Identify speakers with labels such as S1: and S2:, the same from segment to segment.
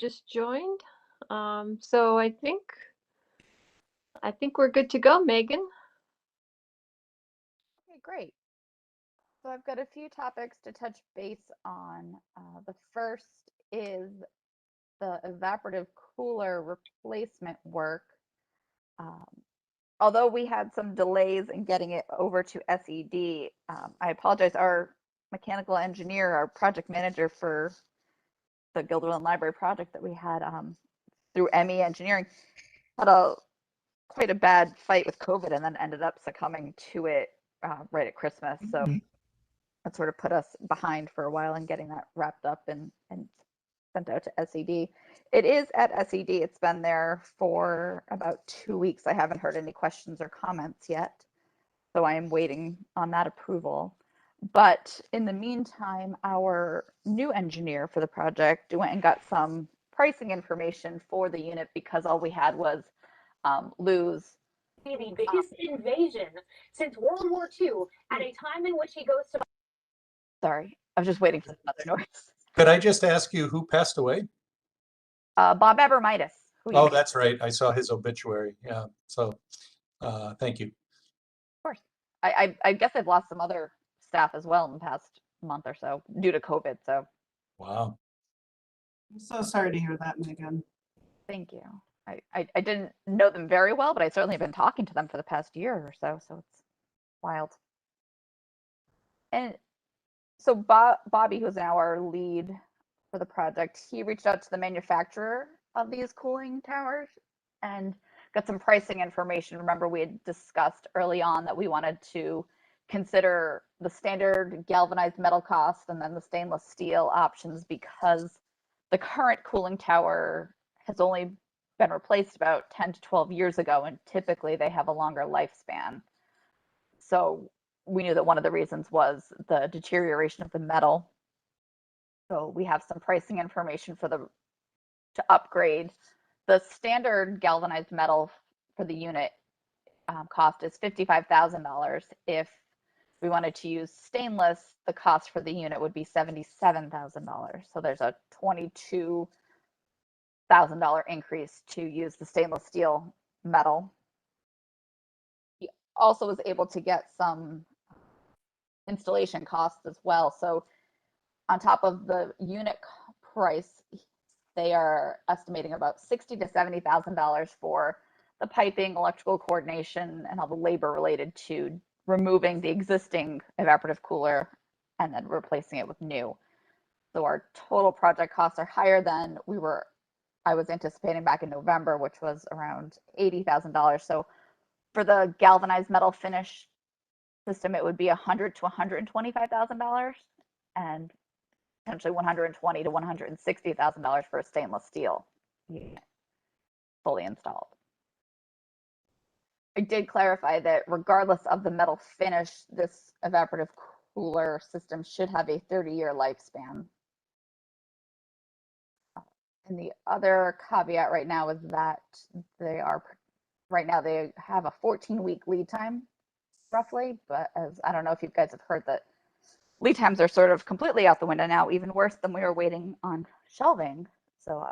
S1: just joined. So I think we're good to go, Megan.
S2: Okay, great. So I've got a few topics to touch base on. The first is the evaporative cooler replacement work. Um, Although we had some delays in getting it over to SED, I apologize. Our mechanical engineer, our project manager for the Guilderland Library project that we had through ME Engineering, had a quite a bad fight with COVID and then ended up succumbing to it right at Christmas. So that sort of put us behind for a while in getting that wrapped up and sent out to SED. It is at SED. It's been there for about 2 weeks. I haven't heard any questions or comments yet. So I am waiting on that approval. But in the meantime, our new engineer for the project went and got some pricing information for the unit because all we had was Lou's.
S3: The biggest invasion since World War II at a time in which he goes to.
S2: Sorry, I was just waiting for another noise.
S4: Could I just ask you who passed away?
S2: Bob Abermitis.
S4: Oh, that's right. I saw his obituary. Yeah. So thank you.
S2: Of course. I guess I've lost some other staff as well in the past month or so due to COVID. So
S4: Wow.
S5: I'm so sorry to hear that, Megan.
S2: thank you. I didn't know them very well, but I certainly have been talking to them for the past year or so. So it's wild. And so Bobby, who's now our lead for the project, he reached out to the manufacturer of these cooling towers and got some pricing information. Remember, we had discussed early on that we wanted to consider the standard galvanized metal cost and then the stainless steel options because the current cooling tower has only been replaced about 10 to 12 years ago, and typically they have a longer lifespan. So we knew that one of the reasons was the deterioration of the metal. So we have some pricing information for to upgrade. The standard galvanized metal for the unit cost is $55,000. If we wanted to use stainless, the cost for the unit would be $77,000. So there's a $22,000 increase to use the stainless steel metal. He also was able to get some installation costs as well. So on top of the unit price, they are estimating about $60,000 to $70,000 for the piping, electrical coordination, and all the labor related to removing the existing evaporative cooler and then replacing it with new. So our total project costs are higher than I was anticipating back in November, which was around $80,000. So for the galvanized metal finish system, it would be $100,000 to $125,000, and potentially $120,000 to $160,000 for a stainless steel unit fully installed. I did clarify that regardless of the metal finish, this evaporative cooler system should have a 30-year lifespan. And the other caveat right now is that they have a 14-week lead time, roughly. But as I don't know if you guys have heard that lead times are sort of completely out the window now, even worse than we were waiting on shelving. So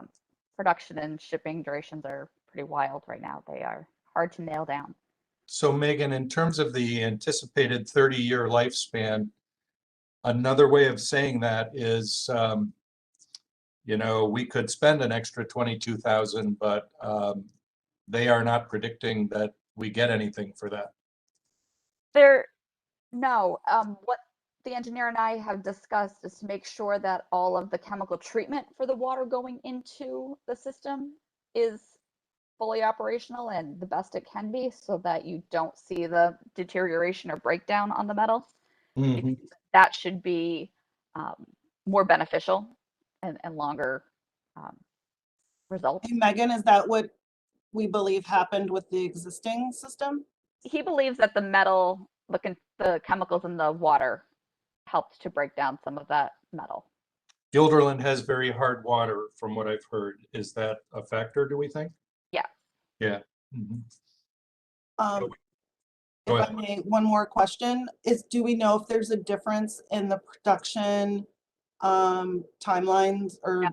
S2: production and shipping durations are pretty wild right now. They are hard to nail down.
S4: So Megan, in terms of the anticipated 30-year lifespan, another way of saying that is, we could spend an extra $22,000, but they are not predicting that we get anything for that.
S2: What the engineer and I have discussed is to make sure that all of the chemical treatment for the water going into the system is fully operational and the best it can be so that you don't see the deterioration or breakdown on the metal.
S4: Mm-hmm.
S2: That should be more beneficial and longer results.
S5: Hey, Megan, is that what we believe happened with the existing system?
S2: He believes that the metal, the chemicals in the water helped to break down some of that metal.
S4: Guilderland has very hard water, from what I've heard. Is that a factor, do we think?
S2: Yeah.
S4: Yeah. Mm-hmm.
S5: If I may, one more question is, do we know if there's a difference in the production timelines or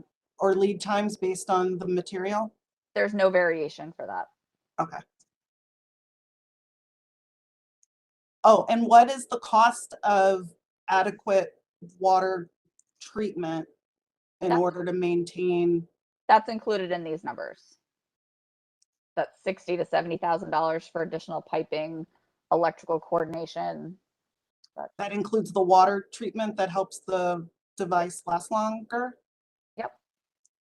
S5: or lead times based on the material?
S2: There's no variation for that.
S5: Okay. Oh, and what is the cost of adequate water treatment in
S2: That's-
S5: order to maintain?
S2: That's included in these numbers. That's $60,000 to $70,000 for additional piping, electrical coordination.
S5: That includes the water treatment that helps the device last longer?
S2: Yep.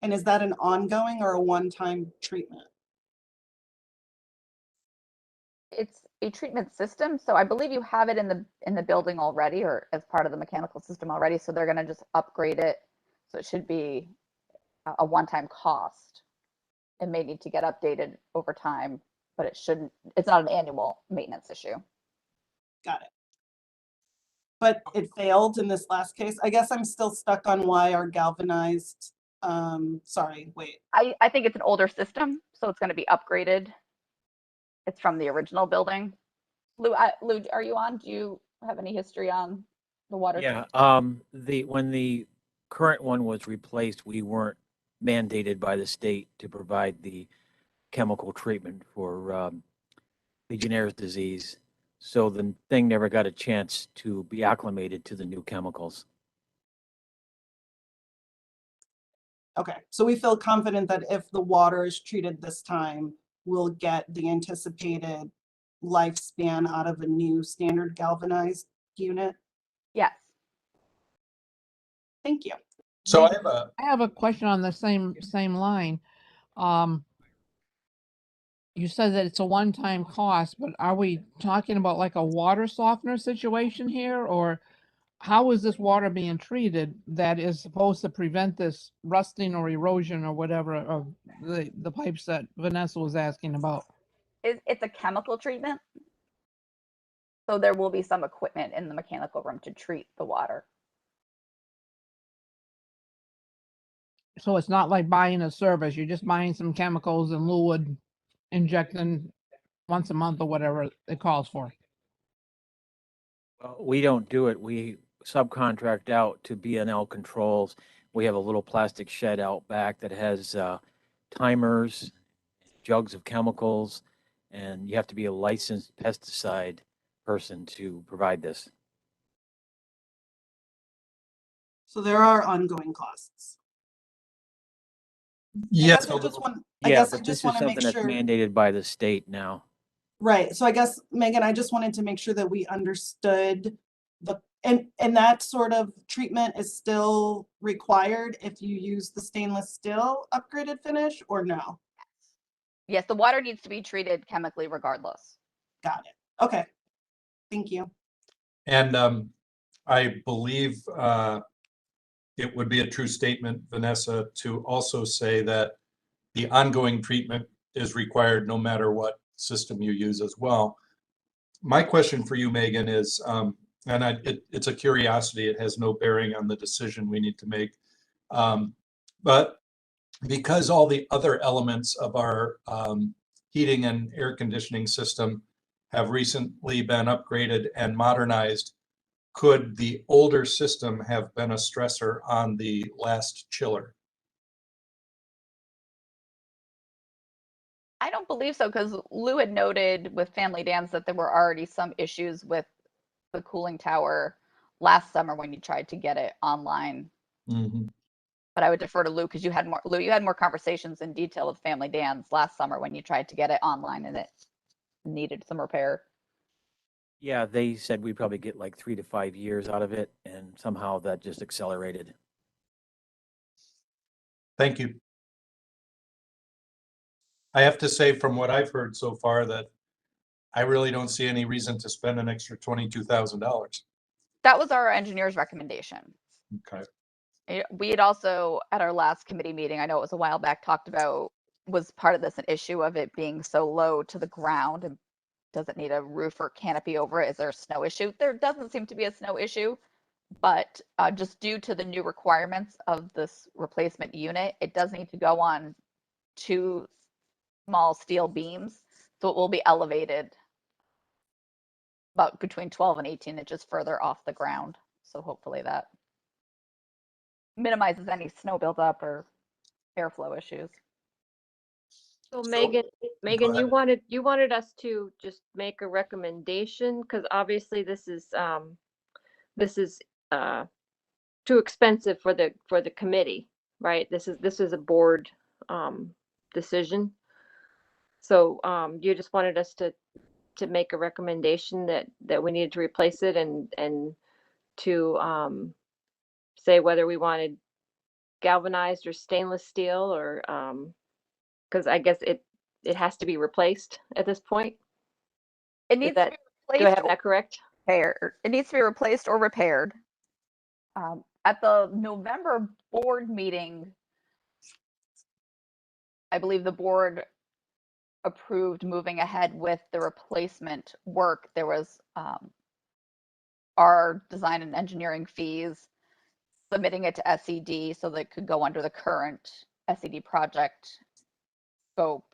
S5: And is that an ongoing or a one-time treatment?
S2: It's a treatment system, so I believe you have it in the building already, or as part of the mechanical system already. So they're going to just upgrade it. So it should be a one-time cost. It may need to get updated over time, but it shouldn't. It's not an annual maintenance issue.
S5: Got it. But it failed in this last case. I guess I'm still stuck on why our galvanized, sorry, wait.
S2: I think it's an older system, so it's going to be upgraded. It's from the original building. Lou, Lou, are you on? Do you have any history on the water?
S6: Yeah, when the current one was replaced, we weren't mandated by the state to provide the chemical treatment for Legionnaire's disease. So the thing never got a chance to be acclimated to the new chemicals.
S5: Okay, so we feel confident that if the water is treated this time, we'll get the anticipated lifespan out of a new standard galvanized unit?
S2: Yes.
S5: Thank you.
S4: So
S7: I have a question on the same line. You said that it's a one-time cost, but are we talking about like a water softener situation here, or how is this water being treated that is supposed to prevent this rusting or erosion or whatever of the pipes that Vanessa was asking about?
S2: It's a chemical treatment. So there will be some equipment in the mechanical room to treat the water.
S7: So it's not like buying a service, you're just buying some chemicals and fluid, injecting once a month or whatever it calls for.
S6: Well, we don't do it. We subcontract out to B&L Controls. We have a little plastic shed out back that has timers, jugs of chemicals, and you have to be a licensed pesticide person to provide this.
S5: So there are ongoing costs.
S4: yes,
S5: I just want, I
S6: Yeah,
S5: guess I
S6: but
S5: just
S6: this is
S5: want to make
S6: something that's
S5: sure.
S6: mandated by the state now.
S5: Right, so I guess, Megan, I just wanted to make sure that we understood and that sort of treatment is still required if you use the stainless steel upgraded finish or no?
S2: Yes, the water needs to be treated chemically regardless.
S5: Got it. Okay. Thank you.
S4: and I believe it would be a true statement, Vanessa, to also say that the ongoing treatment is required no matter what system you use as well. My question for you, Megan, is, it's a curiosity. It has no bearing on the decision we need to make. But because all the other elements of our heating and air conditioning system have recently been upgraded and modernized, could the older system have been a stressor on the last chiller?
S2: I don't believe so, because Lou had noted with Family Dance that there were already some issues with the cooling tower last summer when you tried to get it online.
S4: Mhm.
S2: But I would defer to Lou, because you had more conversations in detail with Family Dance last summer when you tried to get it online and it needed some repair.
S6: Yeah, they said we'd probably get like 3 to 5 years out of it, and somehow that just accelerated.
S4: Thank you. I have to say, from what I've heard so far, that I really don't see any reason to spend an extra $22,000.
S2: That was our engineer's recommendation.
S4: Okay.
S2: We had also, at our last committee meeting, I know it was a while back, talked about, was part of this an issue of it being so low to the ground, and does it need a roof or canopy over it? Is there a snow issue? There doesn't seem to be a snow issue, but just due to the new requirements of this replacement unit, it does need to go on 2 small steel beams, so it will be elevated about between 12 and 18 inches further off the ground. So hopefully that minimizes any snow buildup or airflow issues.
S1: So
S4: So-
S1: Megan,
S4: ahead.
S1: you wanted us to just make a recommendation, because obviously this is too expensive for the committee, right? This is a board decision. So you just wanted us to make a recommendation that we needed to replace it and to say whether we wanted galvanized or stainless steel, or because I guess it has to be replaced at this point.
S2: It needs to
S1: that-
S2: be
S1: Do I
S2: replaced
S1: have
S2: or
S1: that correct?
S2: repaired. It needs to be replaced or repaired. At the November board meeting, I believe the board approved moving ahead with the replacement work. There was our design and engineering fees, submitting it to SED so that it could go under the current SED project scope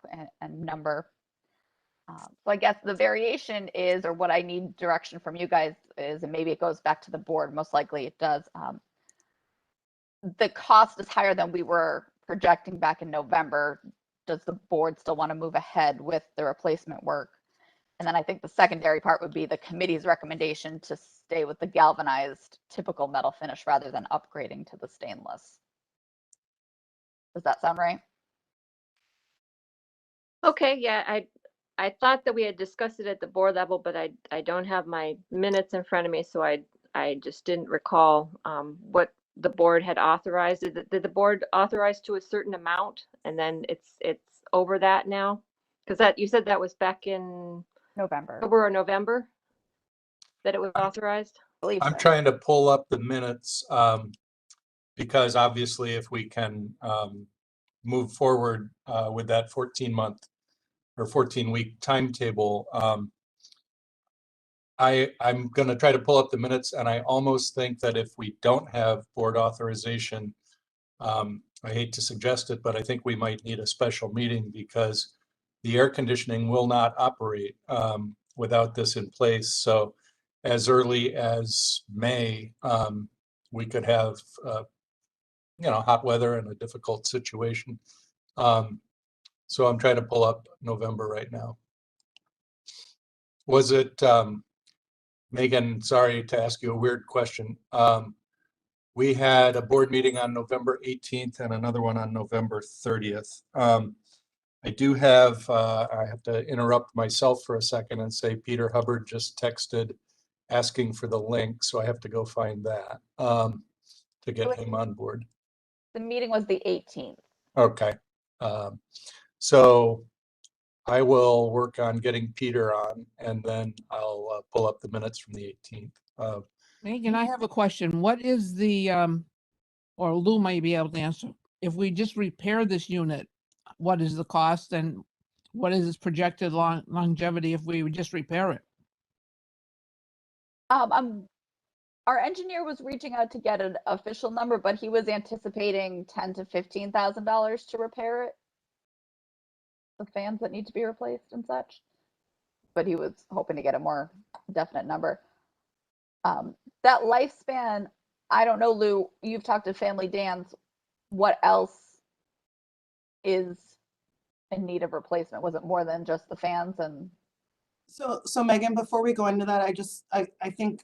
S2: and number. So I guess the variation is, or what I need direction from you guys is, and maybe it goes back to the board, most likely it does. The cost is higher than we were projecting back in November. Does the board still want to move ahead with the replacement work? And then I think the secondary part would be the committee's recommendation to stay with the galvanized typical metal finish rather than upgrading to the stainless. Does that sound right?
S1: Okay, yeah, I thought that we had discussed it at the board level, but I don't have my minutes in front of me, so I just didn't recall what the board had authorized. Did the board authorize to a certain amount, and then it's over that now? Because that, you said that was back in
S2: November.
S1: October or November that it was authorized?
S2: I believe
S4: I'm
S2: so.
S4: trying to pull up the minutes, because obviously if we can move forward with that 14-month or 14-week timetable, I'm going to try to pull up the minutes, and I almost think that if we don't have board authorization, I hate to suggest it, but I think we might need a special meeting, because the air conditioning will not operate without this in place. So as early as May, we could have hot weather and a difficult situation. So I'm trying to pull up November right now. Was it, Megan, sorry to ask you a weird question. We had a board meeting on November 18th and another one on November 30th. I do have, I have to interrupt myself for a second and say Peter Hubbard just texted asking for the link, so I have to go find that to get him on board.
S2: The meeting was the 18th.
S4: Okay. So I will work on getting Peter on, and then I'll pull up the minutes from the 18th.
S7: Megan, I have a question. What is the, or Lou may be able to answer. If we just repair this unit, what is the cost and what is its projected longevity if we would just repair it?
S2: Our engineer was reaching out to get an official number, but he was anticipating $10,000 to $15,000 to repair it. The fans that need to be replaced and such. But he was hoping to get a more definite number. That lifespan, I don't know, Lou, you've talked to Family Dan's. What else is in need of replacement? Was it more than just the fans? And
S5: So Megan, before we go into that, I think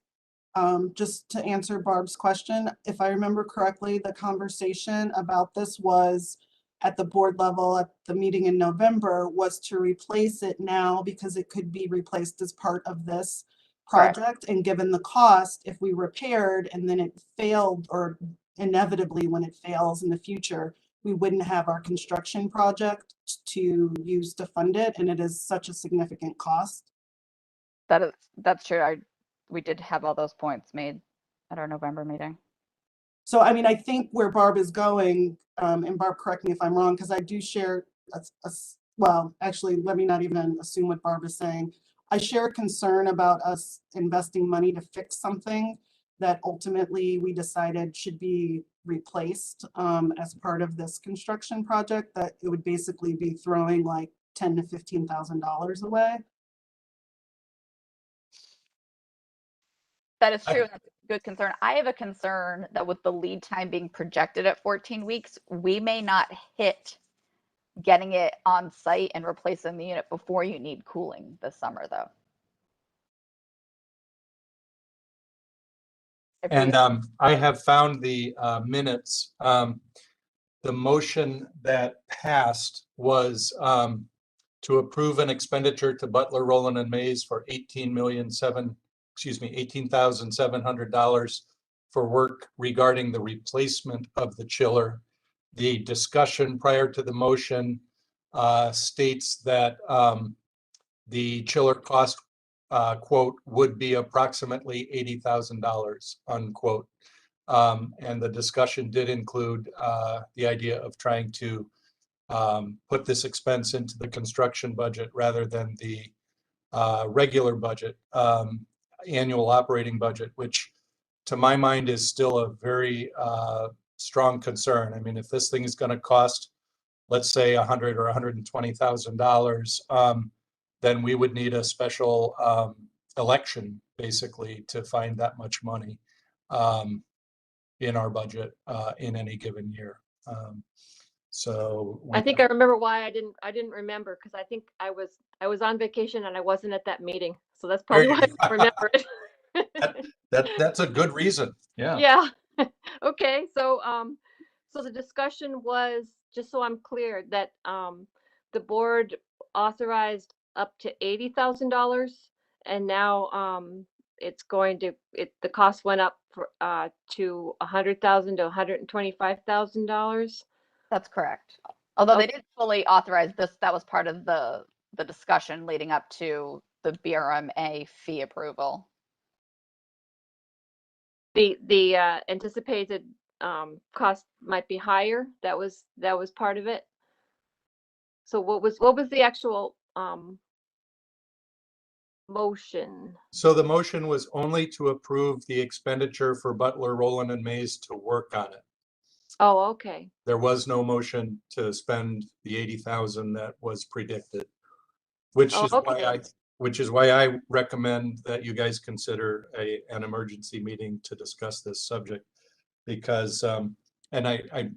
S5: just to answer Barb's question, if I remember correctly, the conversation about this was at the board level at the meeting in November was to replace it now because it could be replaced as part of this project. And given the cost, if we repaired and then it failed, or inevitably when it fails in the future, we wouldn't have our construction project to use to fund it. And it is such a significant cost.
S2: that's true. We did have all those points made at our November meeting.
S5: So, I mean, I think where Barb is going, and Barb, correct me if I'm wrong, because I do share, well, actually, let me not even assume what Barb is saying. I share a concern about us investing money to fix something that ultimately we decided should be replaced as part of this construction project, that it would basically be throwing like $10,000 to $15,000 away.
S2: That is true. good concern. I have a concern that with the lead time being projected at 14 weeks, we may not hit getting it on site and replacing the unit before you need cooling this summer, though. If we-
S4: And I have found the minutes. The motion that passed was to approve an expenditure to Butler, Rowland and Mays for $18,700 for work regarding the replacement of the chiller. The discussion prior to the motion states that the chiller cost, quote, would be approximately $80,000, unquote. And the discussion did include the idea of trying to put this expense into the construction budget rather than the regular budget, annual operating budget, which to my mind is still a very strong concern. I mean, if this thing is going to cost, let's say $100,000 or $120,000, then we would need a special election basically to find that much money in our budget in any given year. So
S1: I think I remember why I didn't remember, because I think I was on vacation and I wasn't at that meeting. So that's
S4: There
S1: probably
S4: you
S1: why I don't remember it.
S4: that's a good reason. Yeah.
S1: Yeah. Okay. So so the discussion was, just so I'm clear, that the board authorized up to $80,000, and now it's going to the cost went up for, to $100,000 to $125,000.
S2: That's correct. Although they
S1: Okay.
S2: didn't fully authorize this, that was part of the discussion leading up to the BRMA fee approval.
S1: The anticipated cost might be higher. That was part of it. So what was the actual motion?
S4: So the motion was only to approve the expenditure for Butler, Rowland and Mays to work on it.
S1: Oh, okay.
S4: There was no motion to spend the 80,000 that was predicted, which
S1: Oh,
S4: is
S1: okay.
S4: which is why I recommend that you guys consider an emergency meeting to discuss this subject, because and I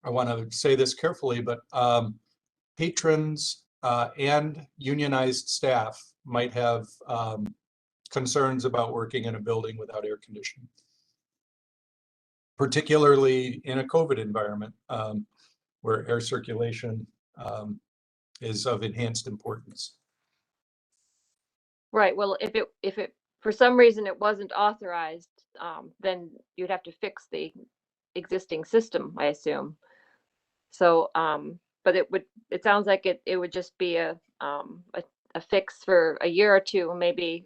S4: want to say this carefully, but patrons and unionized staff might have concerns about working in a building without air conditioning, particularly in a COVID environment where air circulation is of enhanced importance.
S1: Right. Well, if it for some reason it wasn't authorized, then you'd have to fix the existing system, I assume. So, but it sounds like it would just be a fix for a year or two, maybe,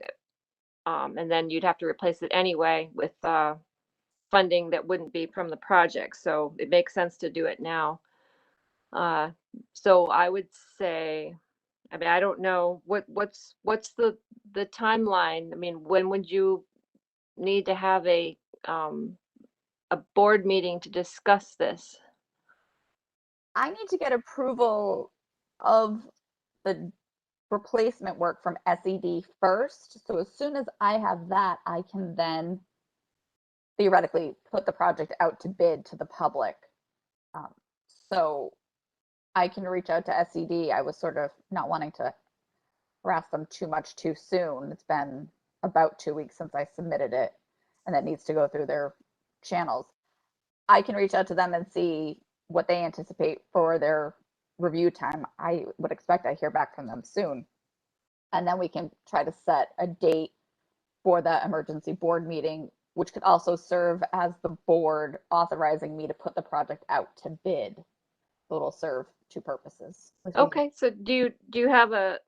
S1: and then you'd have to replace it anyway with funding that wouldn't be from the project. So it makes sense to do it now. So I would say, I mean, I don't know what's the timeline. I mean, when would you need to have a board meeting to discuss this?
S2: I need to get approval of the replacement work from SED first. So as soon as I have that, I can then theoretically put the project out to bid to the public. So I can reach out to SED. I was sort of not wanting to harass them too much too soon. It's been about 2 weeks since I submitted it, and that needs to go through their channels. I can reach out to them and see what they anticipate for their review time. I would expect I hear back from them soon. And then we can try to set a date for the emergency board meeting, which could also serve as the board authorizing me to put the project out to bid. It'll serve two purposes.
S1: Okay, so do you have a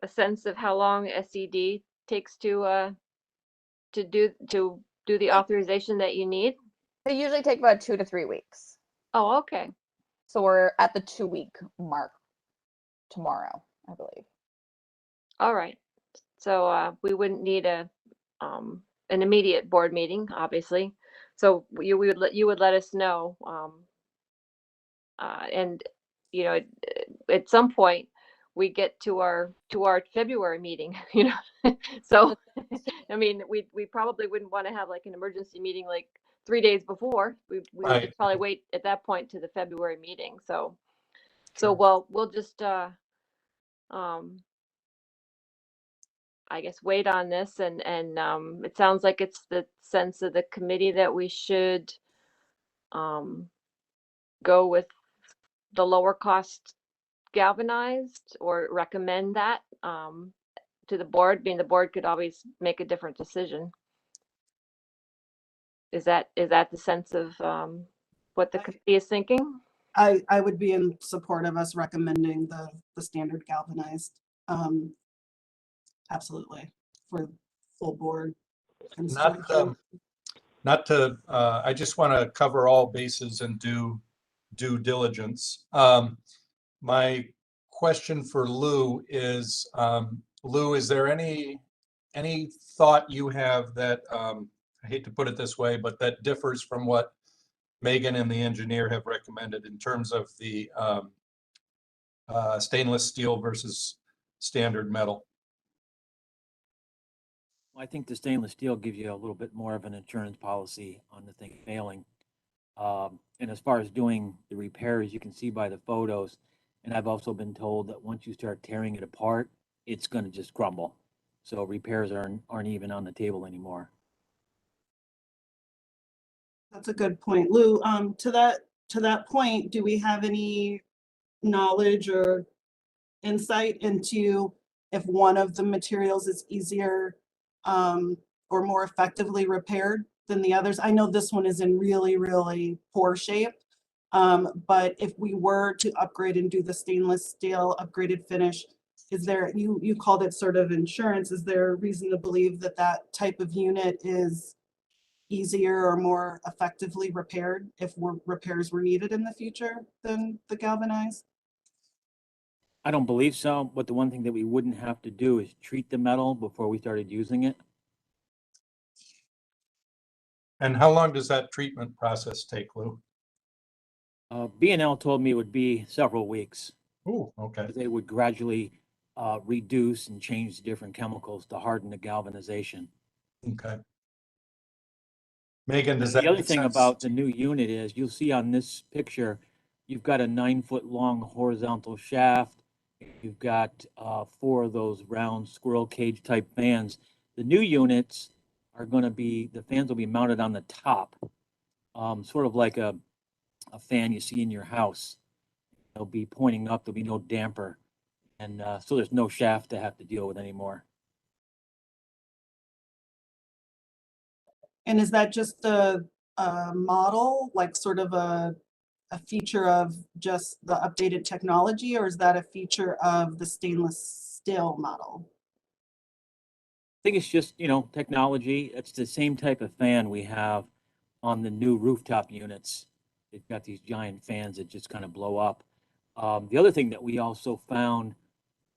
S1: sense of how long SED takes to do the authorization that you need?
S2: They usually take about 2 to 3 weeks.
S1: Oh, okay.
S2: So we're at the 2-week mark tomorrow, I believe.
S1: All right. So we wouldn't need an immediate board meeting, obviously. So you would let us know, and you know, at some point we get to our February meeting, you know. So I mean, we probably wouldn't want to have like an emergency meeting like 3 days before. We would
S4: Right.
S1: just probably wait at that point to the February meeting. So
S4: Sure.
S1: we'll just I guess wait on this, and it sounds like it's the sense of the committee that we should go with the lower cost galvanized, or recommend that to the board, being the board could always make a different decision. Is that the sense of what the committee is thinking?
S5: I would be in support of us recommending the standard galvanized. Absolutely, for full board.
S4: Not to, I just want to cover all bases and do due diligence. My question for Lou is, Lou, is there any thought you have that, I hate to put it this way, but that differs from what Megan and the engineer have recommended in terms of the stainless steel versus standard metal?
S6: I think the stainless steel gives you a little bit more of an insurance policy on the thing failing. And as far as doing the repairs, you can see by the photos, and I've also been told that once you start tearing it apart, it's going to just crumble. So repairs aren't even on the table anymore.
S5: That's a good point, Lou. To that point, do we have any knowledge or insight into if one of the materials is easier or more effectively repaired than the others? I know this one is in really, really poor shape. But if we were to upgrade and do the stainless steel upgraded finish, is there, you called it sort of insurance, is there a reason to believe that that type of unit is easier or more effectively repaired if repairs were needed in the future than the galvanized?
S6: I don't believe so, but the one thing that we wouldn't have to do is treat the metal before we started using it.
S4: And how long does that treatment process take, Lou?
S6: B&L told me it would be several weeks.
S4: Oh, okay.
S6: They would gradually reduce and change the different chemicals to harden the galvanization.
S4: Okay. Megan, does that
S6: The other
S4: make
S6: thing
S4: sense?
S6: about the new unit is you'll see on this picture, you've got a 9-foot long horizontal shaft. You've got 4 of those round squirrel cage type fans. The new units are going to be, the fans will be mounted on the top, sort of like a fan you see in your house. They'll be pointing up, there'll be no damper. And so there's no shaft to have to deal with anymore.
S5: And is that just a model, like sort of a feature of just the updated technology, or is that a feature of the stainless steel model?
S6: I think it's just, technology. It's the same type of fan we have on the new rooftop units. They've got these giant fans that just kind of blow up. The other thing that we also found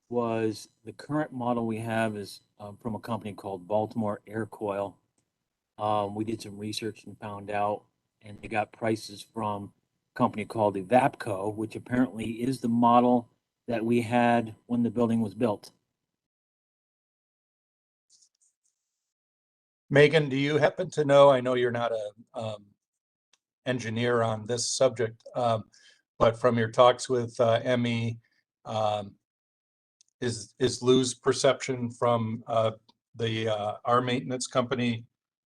S6: was the current model we have is from a company called Baltimore Air Coil. We did some research and found out, and they got prices from a company called Evapco, which apparently is the model that we had when the building was built.
S4: Megan, do you happen to know, I know you're not a engineer on this subject, but from your talks with Emmy, is Lou's perception from our maintenance company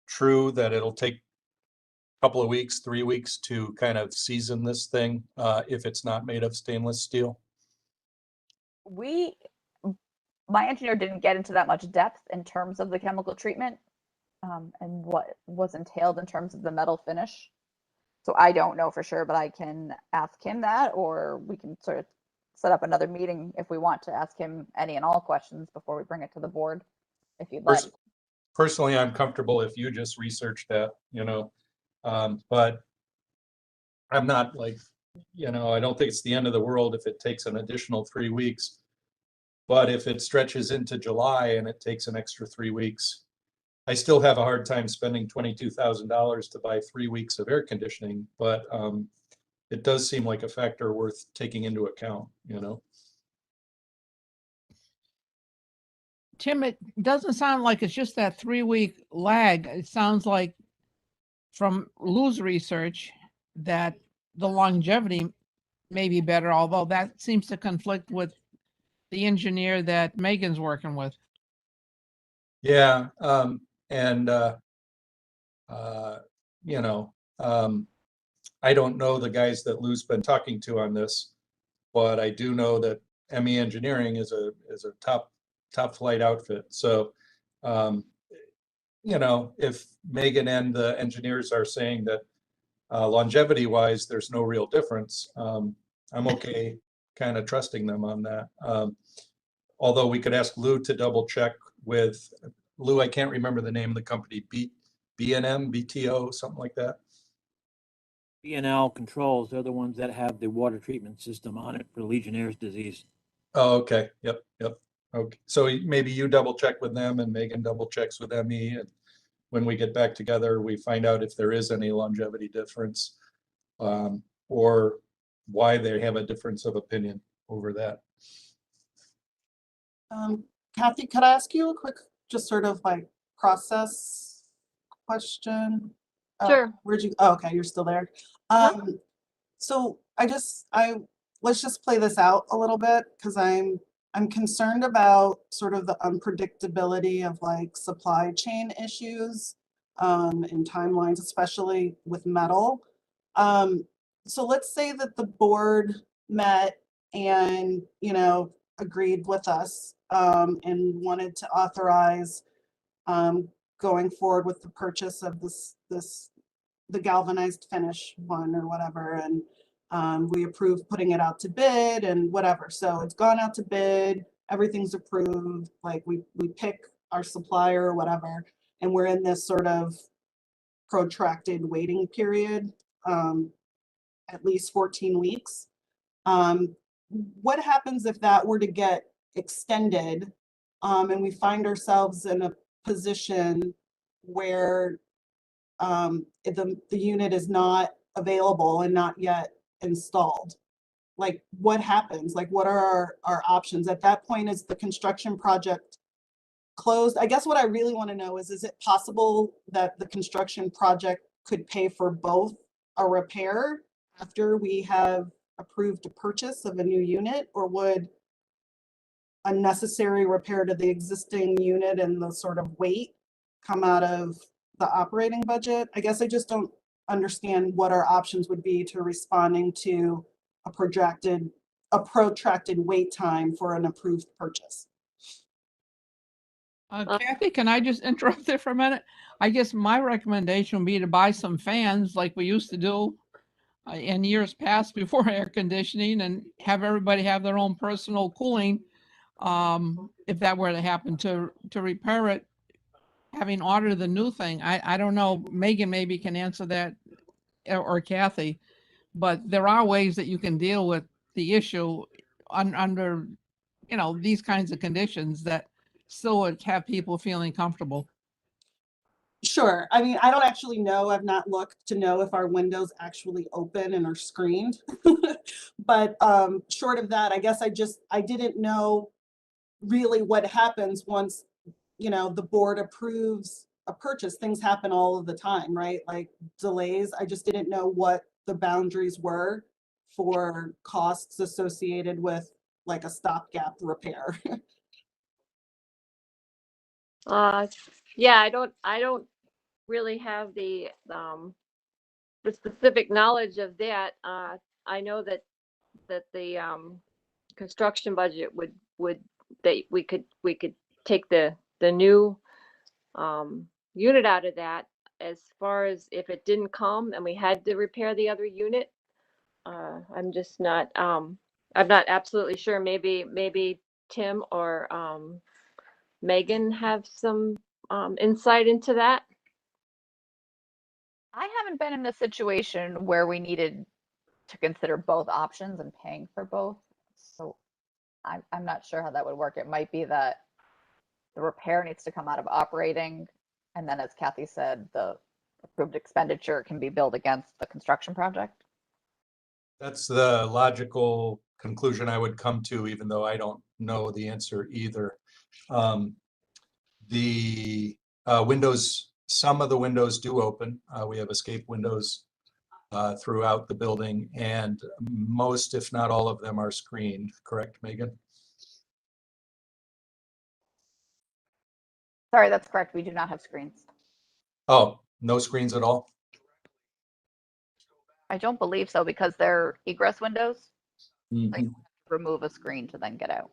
S4: true that it'll take a couple of weeks, 3 weeks to kind of season this thing if it's not made of stainless steel?
S2: My engineer didn't get into that much depth in terms of the chemical treatment and what was entailed in terms of the metal finish. So I don't know for sure, but I can ask him that, or we can sort of set up another meeting if we want to ask him any and all questions before we bring it to the board, if you'd like.
S4: Personally, I'm comfortable if you just research that, but I'm not like, I don't think it's the end of the world if it takes an additional 3 weeks. But if it stretches into July and it takes an extra 3 weeks, I still have a hard time spending $22,000 to buy 3 weeks of air conditioning, but it does seem like a factor worth taking into account,
S7: Tim, it doesn't sound like it's just that 3-week lag. It sounds like from Lou's research that the longevity may be better, although that seems to conflict with the engineer that Megan's working with.
S4: Yeah, and you know, I don't know the guys that Lou's been talking to on this, but I do know that ME Engineering is a top flight outfit. So, you know, if Megan and the engineers are saying that longevity wise, there's no real difference, I'm okay kind of trusting them on that. Although we could ask Lou to double check with Lou, I can't remember the name of the company, B&M, BTO, something like that.
S6: B&L Controls, they're the ones that have the water treatment system on it for Legionnaire's disease.
S4: Oh, okay. Yep. Okay. So maybe you double check with them and Megan double checks with ME. And when we get back together, we find out if there is any longevity difference, or why they have a difference of opinion over that.
S5: Kathy, could I ask you a quick, just sort of like process question?
S1: Sure.
S5: Where'd you, oh, okay, you're still there. So let's just play this out a little bit, because I'm concerned about sort of the unpredictability of like supply chain issues and timelines, especially with metal. So let's say that the board met and, you know, agreed with us and wanted to authorize going forward with the purchase of the galvanized finish one or whatever, and we approved putting it out to bid and whatever. So it's gone out to bid, everything's approved, like we pick our supplier or whatever, and we're in this sort of protracted waiting period, at least 14 weeks. What happens if that were to get extended and we find ourselves in a position where the unit is not available and not yet installed? Like, what happens? Like, what are our options? At that point, is the construction project closed? I guess what I really want to know is it possible that the construction project could pay for both a repair after we have approved a purchase of a new unit, or would a necessary repair to the existing unit and the sort of weight come out of the operating budget? I guess I just don't understand what our options would be to responding to a protracted wait time for an approved purchase.
S7: Kathy, can I just interrupt there for a minute? I guess my recommendation would be to buy some fans like we used to do in years past before air conditioning, and have everybody have their own personal cooling. If that were to happen, to repair it, having ordered the new thing. I don't know, Megan maybe can answer that, or Kathy, but there are ways that you can deal with the issue under, you know, these kinds of conditions that still would have people feeling comfortable.
S5: Sure. I mean, I don't actually know. I've not looked to know if our windows actually open and are screened. But short of that, I guess I didn't know really what happens once, you know, the board approves a purchase. Things happen all of the time, right? Like delays. I just didn't know what the boundaries were for costs associated with like a stopgap repair.
S1: Yeah, I don't really have the specific knowledge of that. I know that the construction budget would that we could take the new unit out of that. As far as if it didn't come and we had to repair the other unit, I'm just not I'm not absolutely sure. Maybe Tim or Megan have some insight into that.
S2: I haven't been in a situation where we needed to consider both options and paying for both. So I'm not sure how that would work. It might be that the repair needs to come out of operating, and then, as Kathy said, the approved expenditure can be billed against the construction project.
S4: That's the logical conclusion I would come to, even though I don't know the answer either. The windows, some of the windows do open. We have escape windows throughout the building, and most, if not all of them, are screened. Correct, Megan?
S2: Sorry, that's correct. We do not have screens.
S4: Oh, no screens at all?
S2: I don't believe so because they're egress windows.
S4: Mhm.
S2: Remove a screen to then get out.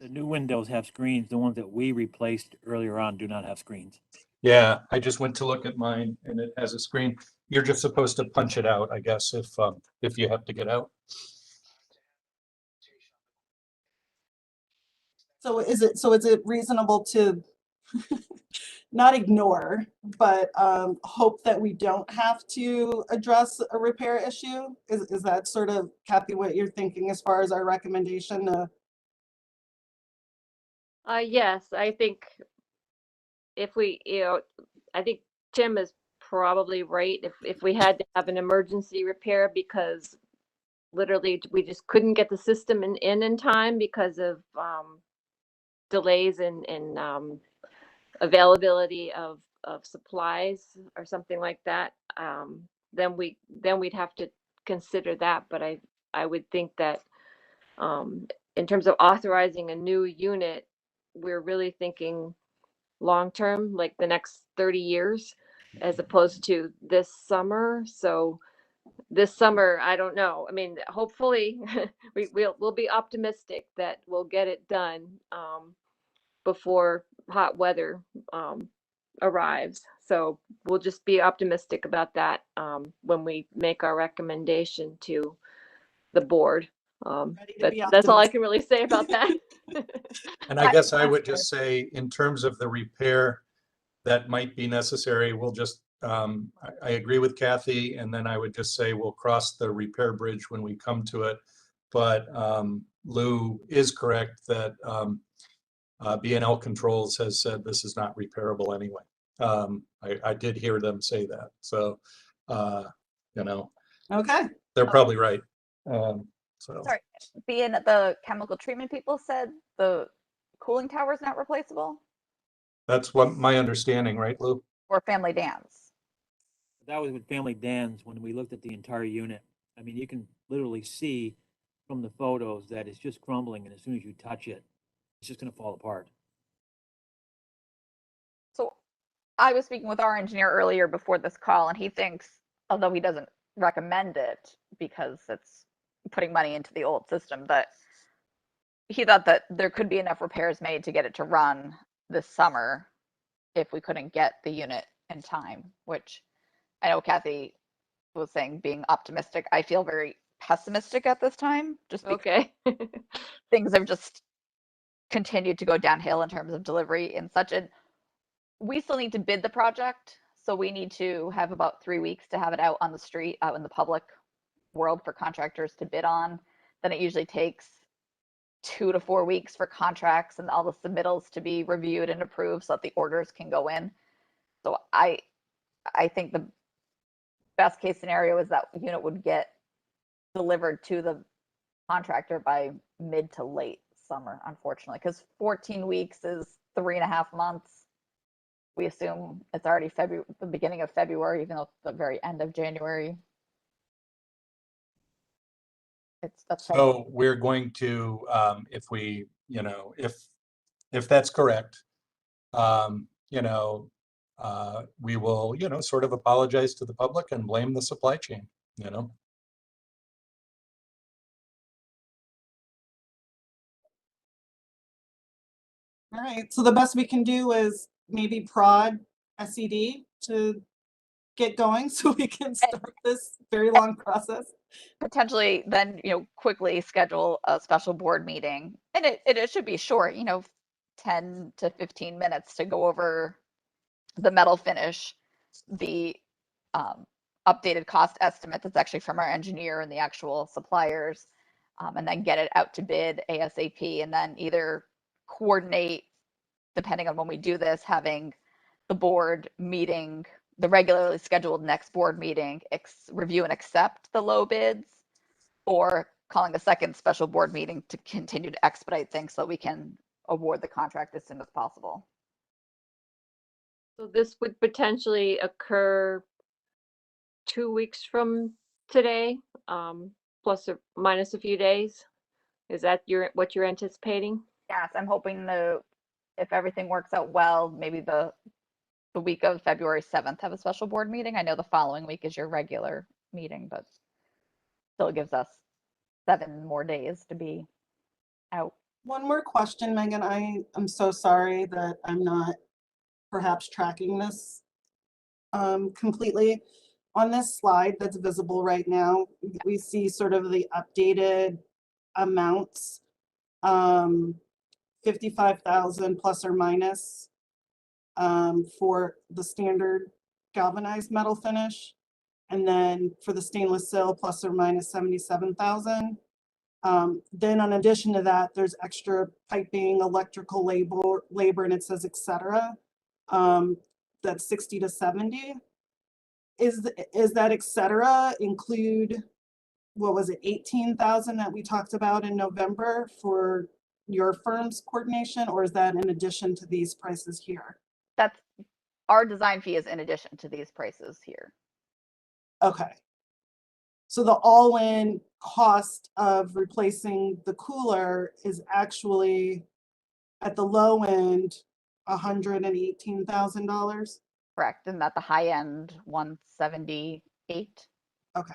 S6: The new windows have screens. The ones that we replaced earlier on do not have screens.
S4: Yeah, I just went to look at mine and it has a screen. You're just supposed to punch it out, I guess, if you have to get out.
S5: So is it reasonable to not ignore, but hope that we don't have to address a repair issue? Is that sort of, Kathy, what you're thinking as far as our recommendation?
S1: Yes, I think if we, I think Tim is probably right. If we had to have an emergency repair because literally we just couldn't get the system in time because of delays in availability of supplies or something like that, then we'd have to consider that. But I would think that in terms of authorizing a new unit, we're really thinking long term, like the next 30 years, as opposed to this summer. So this summer, I don't know. I mean, hopefully we'll be optimistic that we'll get it done before hot weather arrives. So we'll just be optimistic about that when we make our recommendation to the board.
S5: Ready to be
S1: That's all I
S5: optimistic.
S1: can really say about that.
S4: And I guess I would just say, in terms of the repair that might be necessary, we'll just, I agree with Kathy, and then I would just say we'll cross the repair bridge when we come to it. But Lou is correct that B&L Controls has said this is not repairable anyway. I did hear them say that. So,
S5: Okay.
S4: they're probably right. So.
S2: Sorry, being the chemical treatment people said the cooling tower is not replaceable,
S4: That's what my understanding, right, Lou?
S2: or Family Dan's.
S6: That was with Family Dan's when we looked at the entire unit. I mean, you can literally see from the photos that it's just crumbling, and as soon as you touch it, it's just going to fall apart.
S2: So I was speaking with our engineer earlier before this call, and he thinks, although he doesn't recommend it because it's putting money into the old system, that he thought that there could be enough repairs made to get it to run this summer if we couldn't get the unit in time, which I know Kathy was saying being optimistic. I feel very pessimistic at this time, just because
S1: Okay.
S2: things have just continued to go downhill in terms of delivery and such. And we still need to bid the project, so we need to have about 3 weeks to have it out on the street, out in the public world for contractors to bid on. Then it usually takes 2 to 4 weeks for contracts and all the submittals to be reviewed and approved so that the orders can go in. So I think the best case scenario is that unit would get delivered to the contractor by mid to late summer, unfortunately, because 14 weeks is 3.5 months. We assume it's already February, the beginning of February, even though it's the very end of January. That's
S4: So we're going to, if we, if that's correct, we will, sort of apologize to the public and blame the supply chain.
S5: All right. So the best we can do is maybe prod SED to get going so we can start this very long process.
S2: potentially then quickly schedule a special board meeting, and it should be short, 10 to 15 minutes to go over the metal finish, the updated cost estimate that's actually from our engineer and the actual suppliers, and then get it out to bid ASAP, and then either coordinate, depending on when we do this, having the board meeting, the regularly scheduled next board meeting, review and accept the low bids, or calling a second special board meeting to continue to expedite things so we can award the contract as soon as possible.
S1: So this would potentially occur 2 weeks from today, plus or minus a few days. Is that what you're anticipating?
S2: Yes, I'm hoping to, if everything works out well, maybe the week of February 7th have a special board meeting. I know the following week is your regular meeting, but still gives us 7 more days to be out.
S5: One more question, Megan. I am so sorry that I'm not perhaps tracking this completely. On this slide that's visible right now, we see sort of the updated amounts, 55,000 plus or minus for the standard galvanized metal finish. And then for the stainless steel, plus or minus 77,000. Then in addition to that, there's extra piping, electrical labor, and it says et cetera. That's 60 to 70. Is that et cetera include, what was it, 18,000 that we talked about in November for your firm's coordination, or is that in addition to these prices here?
S2: That's our design fee is in addition to these prices here.
S5: Okay. So the all-in cost of replacing the cooler is actually at the low end, $118,000.
S2: Correct. And at the high end, 178.
S5: Okay.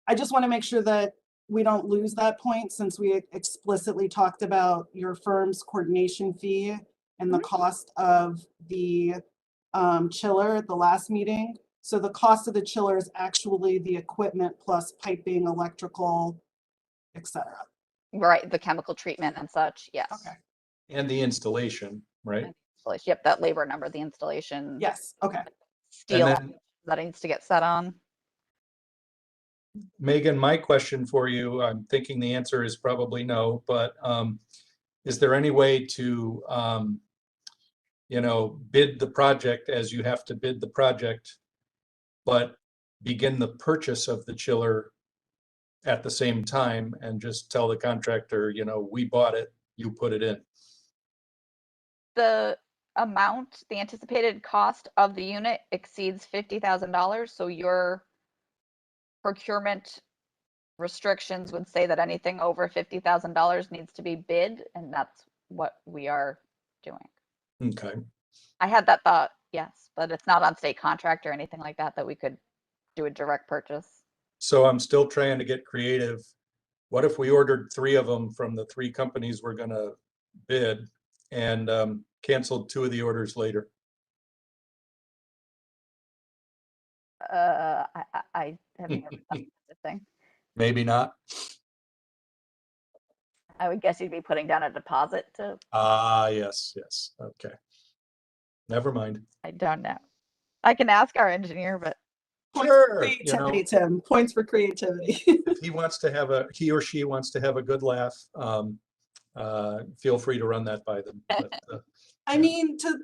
S5: I just want to make sure that we don't lose that point, since we explicitly talked about your firm's coordination fee and the cost of the chiller at the last meeting. So the cost of the chiller is actually the equipment plus piping, electrical, et cetera.
S2: Right. The chemical treatment and such. Yes.
S5: Okay.
S4: And the installation, right?
S2: Installation. Yep. That labor number, the installation.
S5: Yes. Okay.
S2: Steel
S4: And then,
S2: that needs to get set on.
S4: Megan, my question for you, I'm thinking the answer is probably no, but is there any way to, bid the project as you have to bid the project, but begin the purchase of the chiller at the same time and just tell the contractor, we bought it, you put it in?
S2: The amount, the anticipated cost of the unit exceeds $50,000. So your procurement restrictions would say that anything over $50,000 needs to be bid, and that's what we are doing.
S4: Okay.
S2: I had that thought, yes, but it's not on state contract or anything like that we could do a direct purchase.
S4: So I'm still trying to get creative. What if we ordered 3 of them from the 3 companies we're gonna bid and canceled 2 of the orders later?
S2: I have never done such a thing.
S4: Maybe not.
S2: I would guess you'd be putting down a deposit to,
S4: Ah, yes. Okay. Never mind.
S2: I don't know. I can ask our engineer, but
S5: Points for
S4: Sure,
S5: creativity, Tim. Points for creativity.
S4: if he or she wants to have a good laugh, feel free to run that by them. But,
S5: I mean, to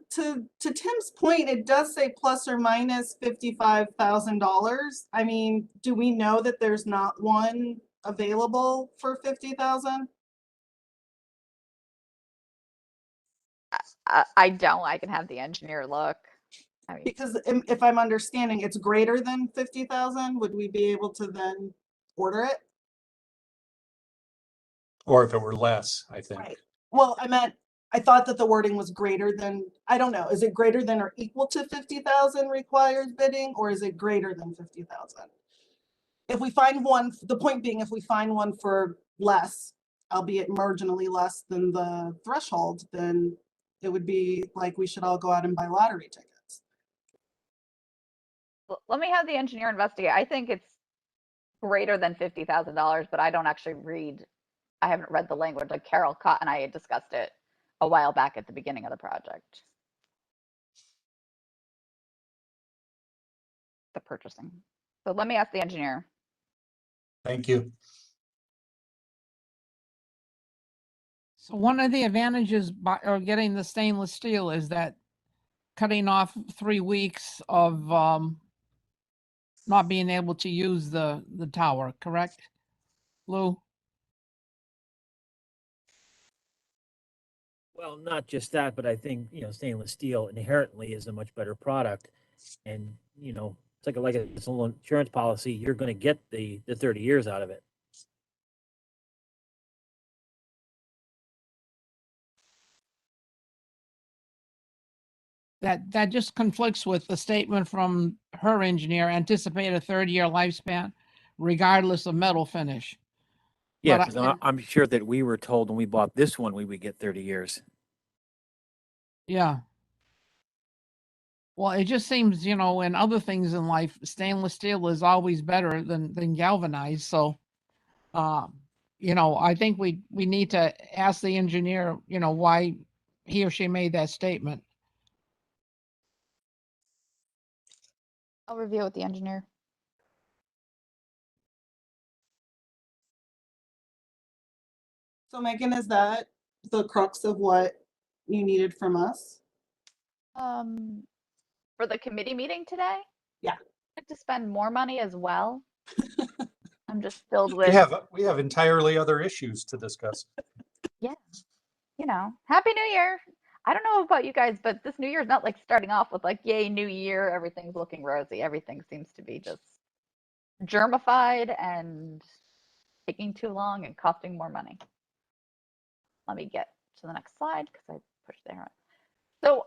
S5: Tim's point, it does say plus or minus $55,000. I mean, do we know that there's not one available for 50,000?
S2: I don't. I can have the engineer look. I mean,
S5: Because if I'm understanding, it's greater than 50,000. Would we be able to then order it?
S4: or if it were less, I think.
S5: Right. Well, I thought that the wording was greater than, I don't know, is it greater than or equal to 50,000 requires bidding, or is it greater than 50,000? If we find one, the point being, if we find one for less, albeit marginally less than the threshold, then it would be like we should all go out and buy lottery tickets.
S2: let me have the engineer investigate. I think it's greater than $50,000, but I don't actually I haven't read the language. Like Carol Cott and I had discussed it a while back at the beginning of the project. The purchasing. So let me ask the engineer.
S4: Thank you.
S7: So one of the advantages of getting the stainless steel is that cutting off 3 weeks of not being able to use the tower, correct, Lou?
S6: Well, not just that, but I think, stainless steel inherently is a much better product. And, it's like a little insurance policy, you're going to get the 30 years out of it.
S7: That just conflicts with the statement from her engineer, anticipate a 30-year lifespan regardless of metal finish.
S6: Yeah,
S7: But
S6: because I'm sure that we were told when we bought this one, we would get 30 years.
S7: Yeah. Well, it just seems, in other things in life, stainless steel is always better than galvanized. So, I think we need to ask the engineer, why he or she made that statement.
S2: I'll review it with the engineer.
S5: So Megan, is that the crux of what you needed from us?
S2: For the committee meeting today?
S5: Yeah.
S2: I'd like to spend more money as well. I'm just filled
S4: We
S2: with,
S4: have entirely other issues to discuss.
S2: Happy New Year. I don't know about you guys, but this New Year is not like starting off with like, yay, New Year, everything's looking rosy. Everything seems to be just germified and taking too long and costing more money. Let me get to the next slide because I pushed there. So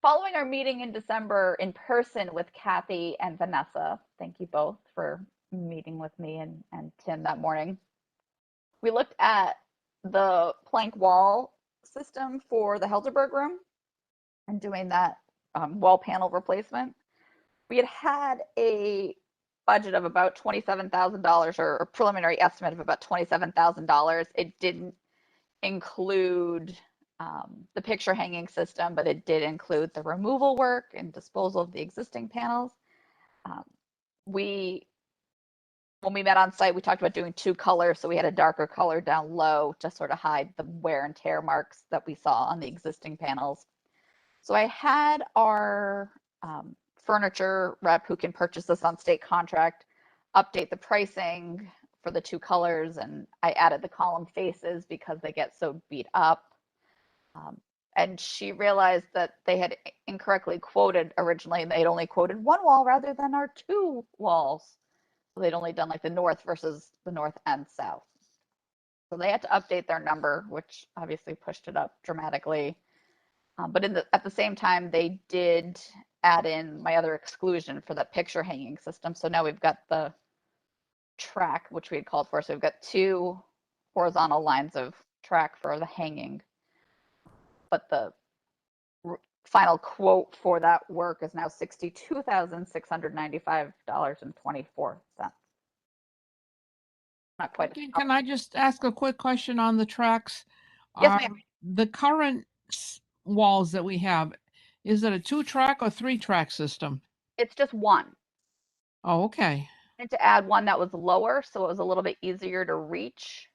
S2: following our meeting in December in person with Kathy and Vanessa, thank you both for meeting with me and Tim that morning. We looked at the plank wall system for the Helderberg room and doing that wall panel replacement. We had a budget of about $27,000 or a preliminary estimate of about $27,000. It didn't include the picture hanging system, but it did include the removal work and disposal of the existing panels. When we met on site, we talked about doing two colors. So we had a darker color down low to sort of hide the wear and tear marks that we saw on the existing panels. So I had our furniture rep who can purchase this on state contract update the pricing for the two colors, and I added the column faces because they get so beat up. And she realized that they had incorrectly quoted originally, and they'd only quoted one wall rather than our two walls. So they'd only done like the north versus the north and south. So they had to update their number, which obviously pushed it up dramatically. But at the same time, they did add in my other exclusion for the picture hanging system. So now we've got the track, which we had called for. So we've got two horizontal lines of track for the hanging. But the final quote for that work is now $62,695.24. Not quite.
S7: Can I just ask a quick question on the tracks?
S2: Yes, ma'am.
S7: The current walls that we have, is it a 2-track or 3-track system?
S2: It's just one.
S7: Oh, okay.
S2: And to add one that was lower, so it was a little bit easier to reach,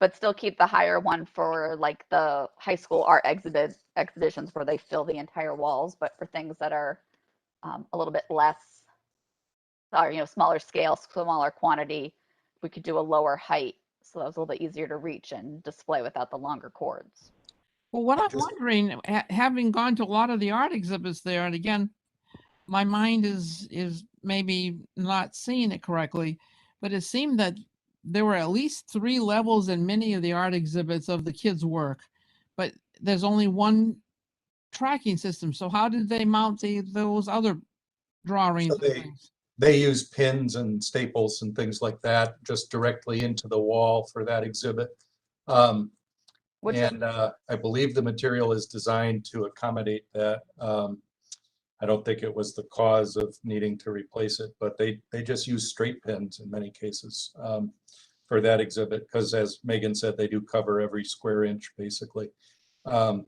S2: but still keep the higher one for like the high school art exhibitions where they fill the entire walls. But for things that are a little bit less, or smaller scale, smaller quantity, we could do a lower height, so that was a little bit easier to reach and display without the longer cords.
S7: Well, what I'm wondering, having gone to a lot of the art exhibits there, and again, my mind is maybe not seeing it correctly, but it seemed that there were at least 3 levels in many of the art exhibits of the kids' work, but there's only one tracking system. So how did they mount those other drawings
S4: So
S7: and things?
S4: they use pins and staples and things like that just directly into the wall for that exhibit. I believe the material is designed to accommodate that. I don't think it was the cause of needing to replace it, but they just use straight pins in many cases for that exhibit, because as Megan said, they do cover every square inch basically. And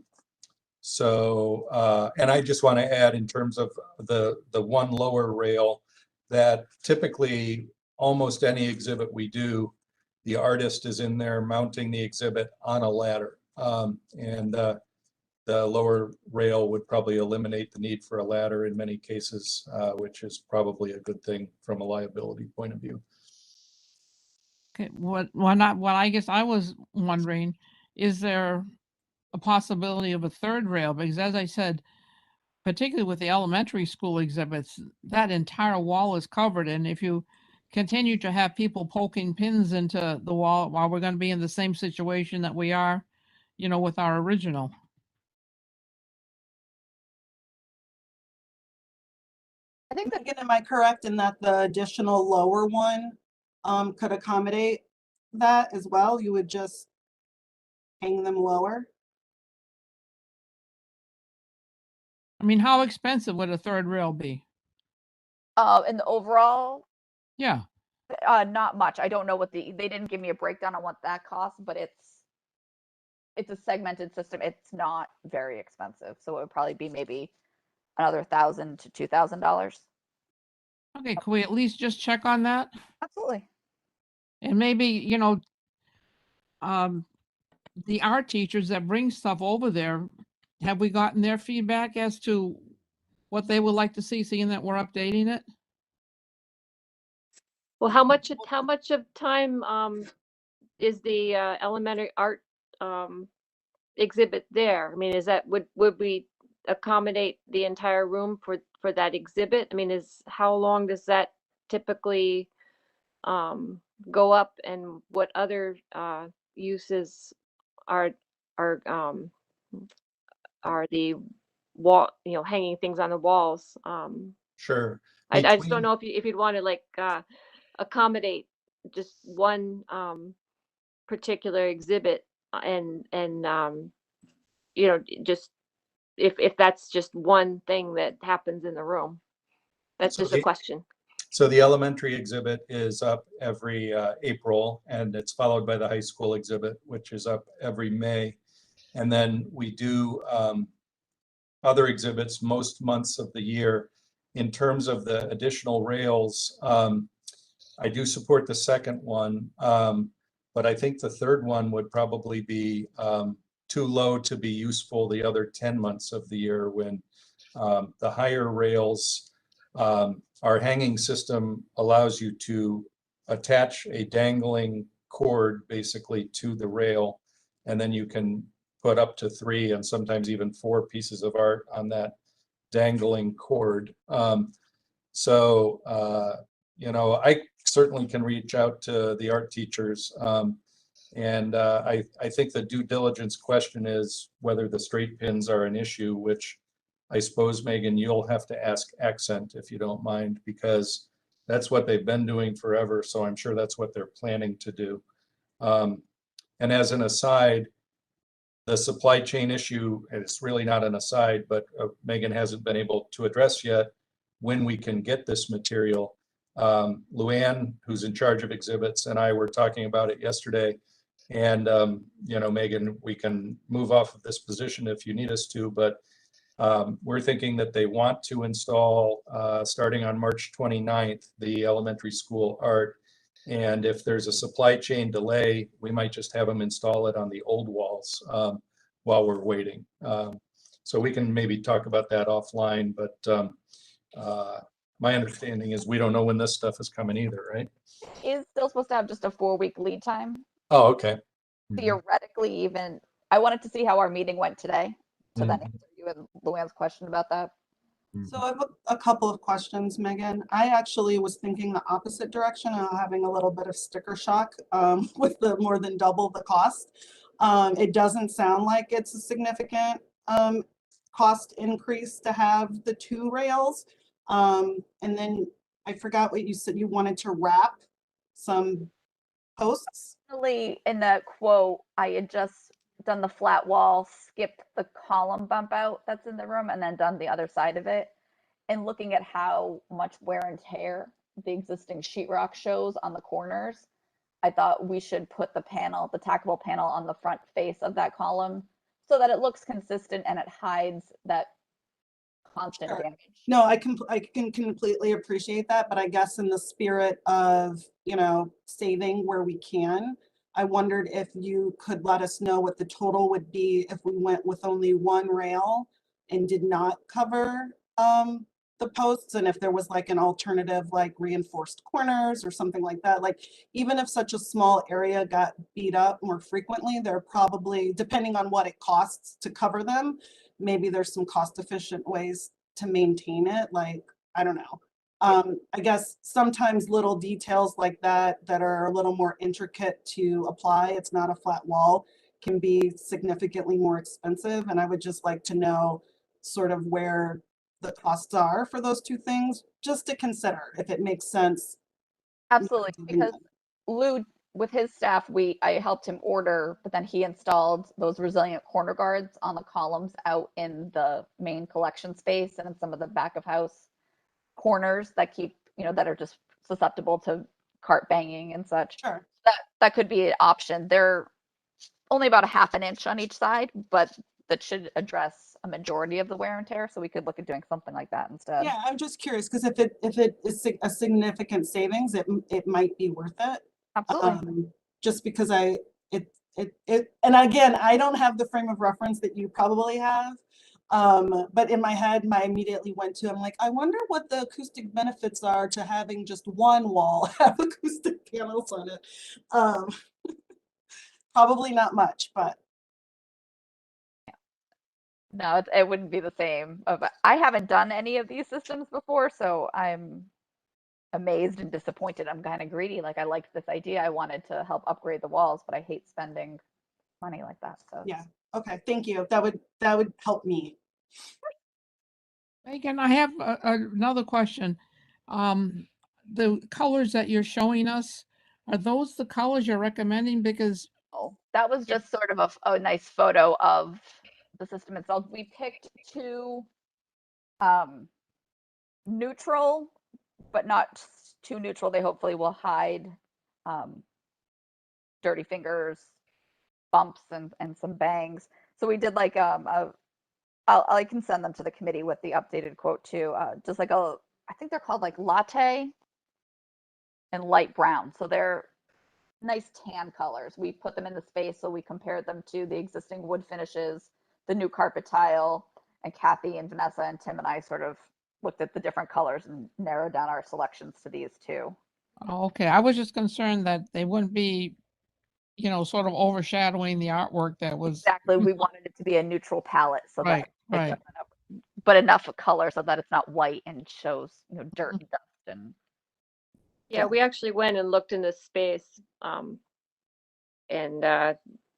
S4: I just want to add in terms of the one lower rail, that typically almost any exhibit we do, the artist is in there mounting the exhibit on a ladder. The lower rail would probably eliminate the need for a ladder in many cases, which is probably a good thing from a liability point of view.
S7: Okay, what I guess I was wondering, is there a possibility of a third rail, because as I said, particularly with the elementary school exhibits, that entire wall is covered. And if you continue to have people poking pins into the wall, while we're going to be in the same situation that we are, with our original.
S2: I think that
S5: Again, am I correct in that the additional lower one could accommodate that as well? You would just hang them lower?
S7: I mean, how expensive would a third rail be?
S2: in the overall,
S7: Yeah.
S2: not much. I don't know what they didn't give me a breakdown on what that costs, but it's a segmented system. It's not very expensive, so it would probably be maybe another $1,000 to $2,000.
S7: Okay, can we at least just check on that?
S2: Absolutely.
S7: And maybe, the art teachers that bring stuff over there, have we gotten their feedback as to what they would like to see, seeing that we're updating it?
S1: Well, how much of time is the elementary art exhibit there? I mean, is that would we accommodate the entire room for that exhibit? I mean, how long does that typically go up, and what other uses are the wall, hanging things on the walls?
S4: Sure.
S1: I just
S4: Between-
S1: don't know if you'd want to like accommodate just one particular exhibit and just if that's just one thing that happens in the room. That's
S4: So
S1: just a question.
S4: So the elementary exhibit is up every April, and it's followed by the high school exhibit, which is up every May. And then we do other exhibits most months of the year. In terms of the additional rails, I do support the second one, but I think the third one would probably be too low to be useful the other 10 months of the year, when the higher rails, our hanging system allows you to attach a dangling cord basically to the rail, and then you can put up to 3 and sometimes even 4 pieces of art on that dangling cord. I certainly can reach out to the art teachers. I think the due diligence question is whether the straight pins are an issue, which I suppose, Megan, you'll have to ask Accent if you don't mind, because that's what they've been doing forever. So I'm sure that's what they're planning to do. And as an aside, the supply chain issue, it's really not an aside, but Megan hasn't been able to address yet when we can get this material. Luann, who's in charge of exhibits, and I were talking about it yesterday. And, Megan, we can move off of this position if you need us to, but we're thinking that they want to install, starting on March 29th, the elementary school art. And if there's a supply chain delay, we might just have them install it on the old walls while we're waiting. So we can maybe talk about that offline, but my understanding is we don't know when this stuff is coming either, right?
S2: Is still supposed to have just a 4-week lead time.
S4: Oh, okay.
S2: Theoretically, even I wanted to see how our meeting went today to then
S4: Mhm.
S2: answer you and Luann's question about that.
S5: So I have a couple of questions, Megan. I actually was thinking the opposite direction and having a little bit of sticker shock with the more than double the cost. It doesn't sound like it's a significant cost increase to have the 2 rails. And then I forgot what you said, you wanted to wrap some posts.
S2: Really, in the quote, I had just done the flat wall, skipped the column bump out that's in the room, and then done the other side of it. And looking at how much wear and tear the existing sheetrock shows on the corners, I thought we should put the tackable panel on the front face of that column so that it looks consistent and it hides that constant
S5: Sure.
S2: damage.
S5: No, I can completely appreciate that, but I guess in the spirit of, saving where we can, I wondered if you could let us know what the total would be if we went with only 1 rail and did not cover the posts and if there was like an alternative, like reinforced corners or something like that. Like even if such a small area got beat up more frequently, there are probably, depending on what it costs to cover them, maybe there's some cost efficient ways to maintain it. Like, I don't know. I guess sometimes little details like that are a little more intricate to apply. It's not a flat wall, can be significantly more expensive. And I would just like to know sort of where the costs are for those two things, just to consider if it makes sense.
S2: Absolutely,
S5: doing
S2: because
S5: that.
S2: Lou, with his staff, I helped him order, but then he installed those resilient corner guards on the columns out in the main collection space and in some of the back of house corners that keep, that are just susceptible to cart banging and such.
S5: Sure.
S2: That could be an option. They're only about a half an inch on each side, but that should address a majority of the wear and tear. So we could look at doing something like that instead.
S5: Yeah, I'm just curious because if it is a significant savings, it might be worth it.
S2: Absolutely.
S5: Just because and again, I don't have the frame of reference that you probably have. But in my head, I immediately went to, I'm like, I wonder what the acoustic benefits are to having just one wall have acoustic panels on it. Probably not much, but
S2: No, it wouldn't be the same. I haven't done any of these systems before, so I'm amazed and disappointed. I'm kind of greedy. Like I liked this idea. I wanted to help upgrade the walls, but I hate spending money like that. So
S5: yeah. Okay, thank you. That would help me.
S7: Megan, I have another question. The colors that you're showing us, are those the colors you're recommending? Because
S2: that was just sort of a nice photo of the system itself. We picked two neutral, but not too neutral. They hopefully will hide dirty fingers, bumps, and some bangs. So we did like I can send them to the committee with the updated quote too. Just like I think they're called like latte and light brown. So they're nice tan colors. We put them in the space, so we compared them to the existing wood finishes, the new carpet tile, and Kathy and Vanessa and Tim and I sort of looked at the different colors and narrowed down our selections to these two.
S7: okay, I was just concerned that they wouldn't be, sort of overshadowing the artwork that was.
S2: Exactly. We wanted it to be a neutral palette so that
S7: Right.
S2: but enough of color so that it's not white and shows, dirt and dust and
S1: Yeah, we actually went and looked in this space, and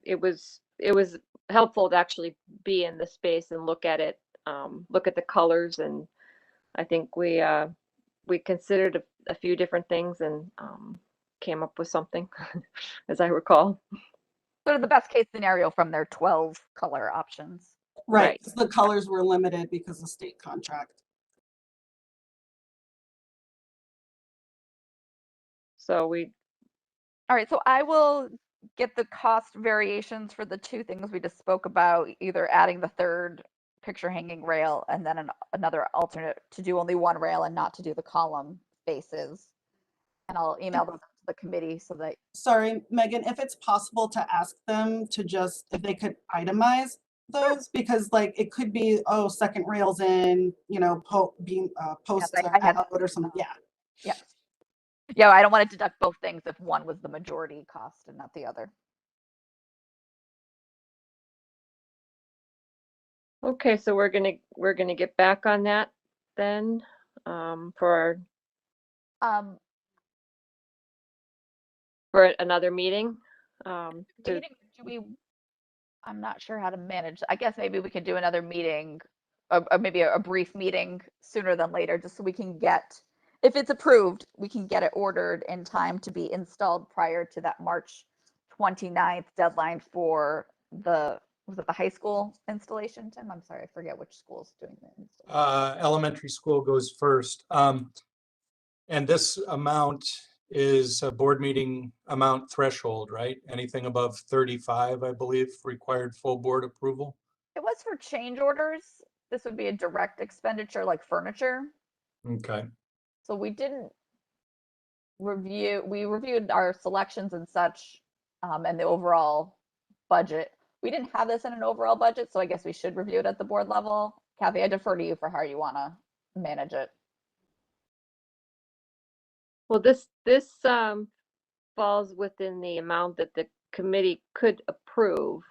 S1: it was helpful to actually be in the space and look at it, look at the colors, and I think we considered a few different things and came up with something, as I recall.
S2: sort of the best case scenario from their 12 color options.
S5: Right. The colors were limited because of state contract.
S1: So
S2: All right, so I will get the cost variations for the two things we just spoke about, either adding the third picture hanging rail and then another alternate to do only one rail and not to do the column spaces. And I'll email those to the committee so that.
S5: Sorry, Megan, if it's possible to ask them to just, if they could itemize those, because like it could be, oh, second rails in, posts
S2: Yes,
S5: are
S2: I had
S5: out or something. Yeah.
S2: Yeah. Yeah, I don't want to deduct both things if one was the majority cost and not the other.
S1: okay, so we're gonna get back on that then, for
S2: Um,
S1: another meeting.
S2: do we? I'm not sure how to manage. I guess maybe we could do another meeting, or maybe a brief meeting sooner than later, just so we can get, if it's approved, we can get it ordered in time to be installed prior to that March 29th deadline for was it the high school installation, Tim? I'm sorry, I forget which school's doing the installation.
S4: Elementary school goes first. And this amount is a board meeting amount threshold, right? Anything above 35, I believe, required full board approval.
S2: It was for change orders. This would be a direct expenditure like furniture.
S4: Okay.
S2: So we reviewed our selections and such, and the overall budget. We didn't have this in an overall budget, so I guess we should review it at the board level. Kathy, I defer to you for how you want to manage it.
S1: Well, this falls within the amount that the committee could approve.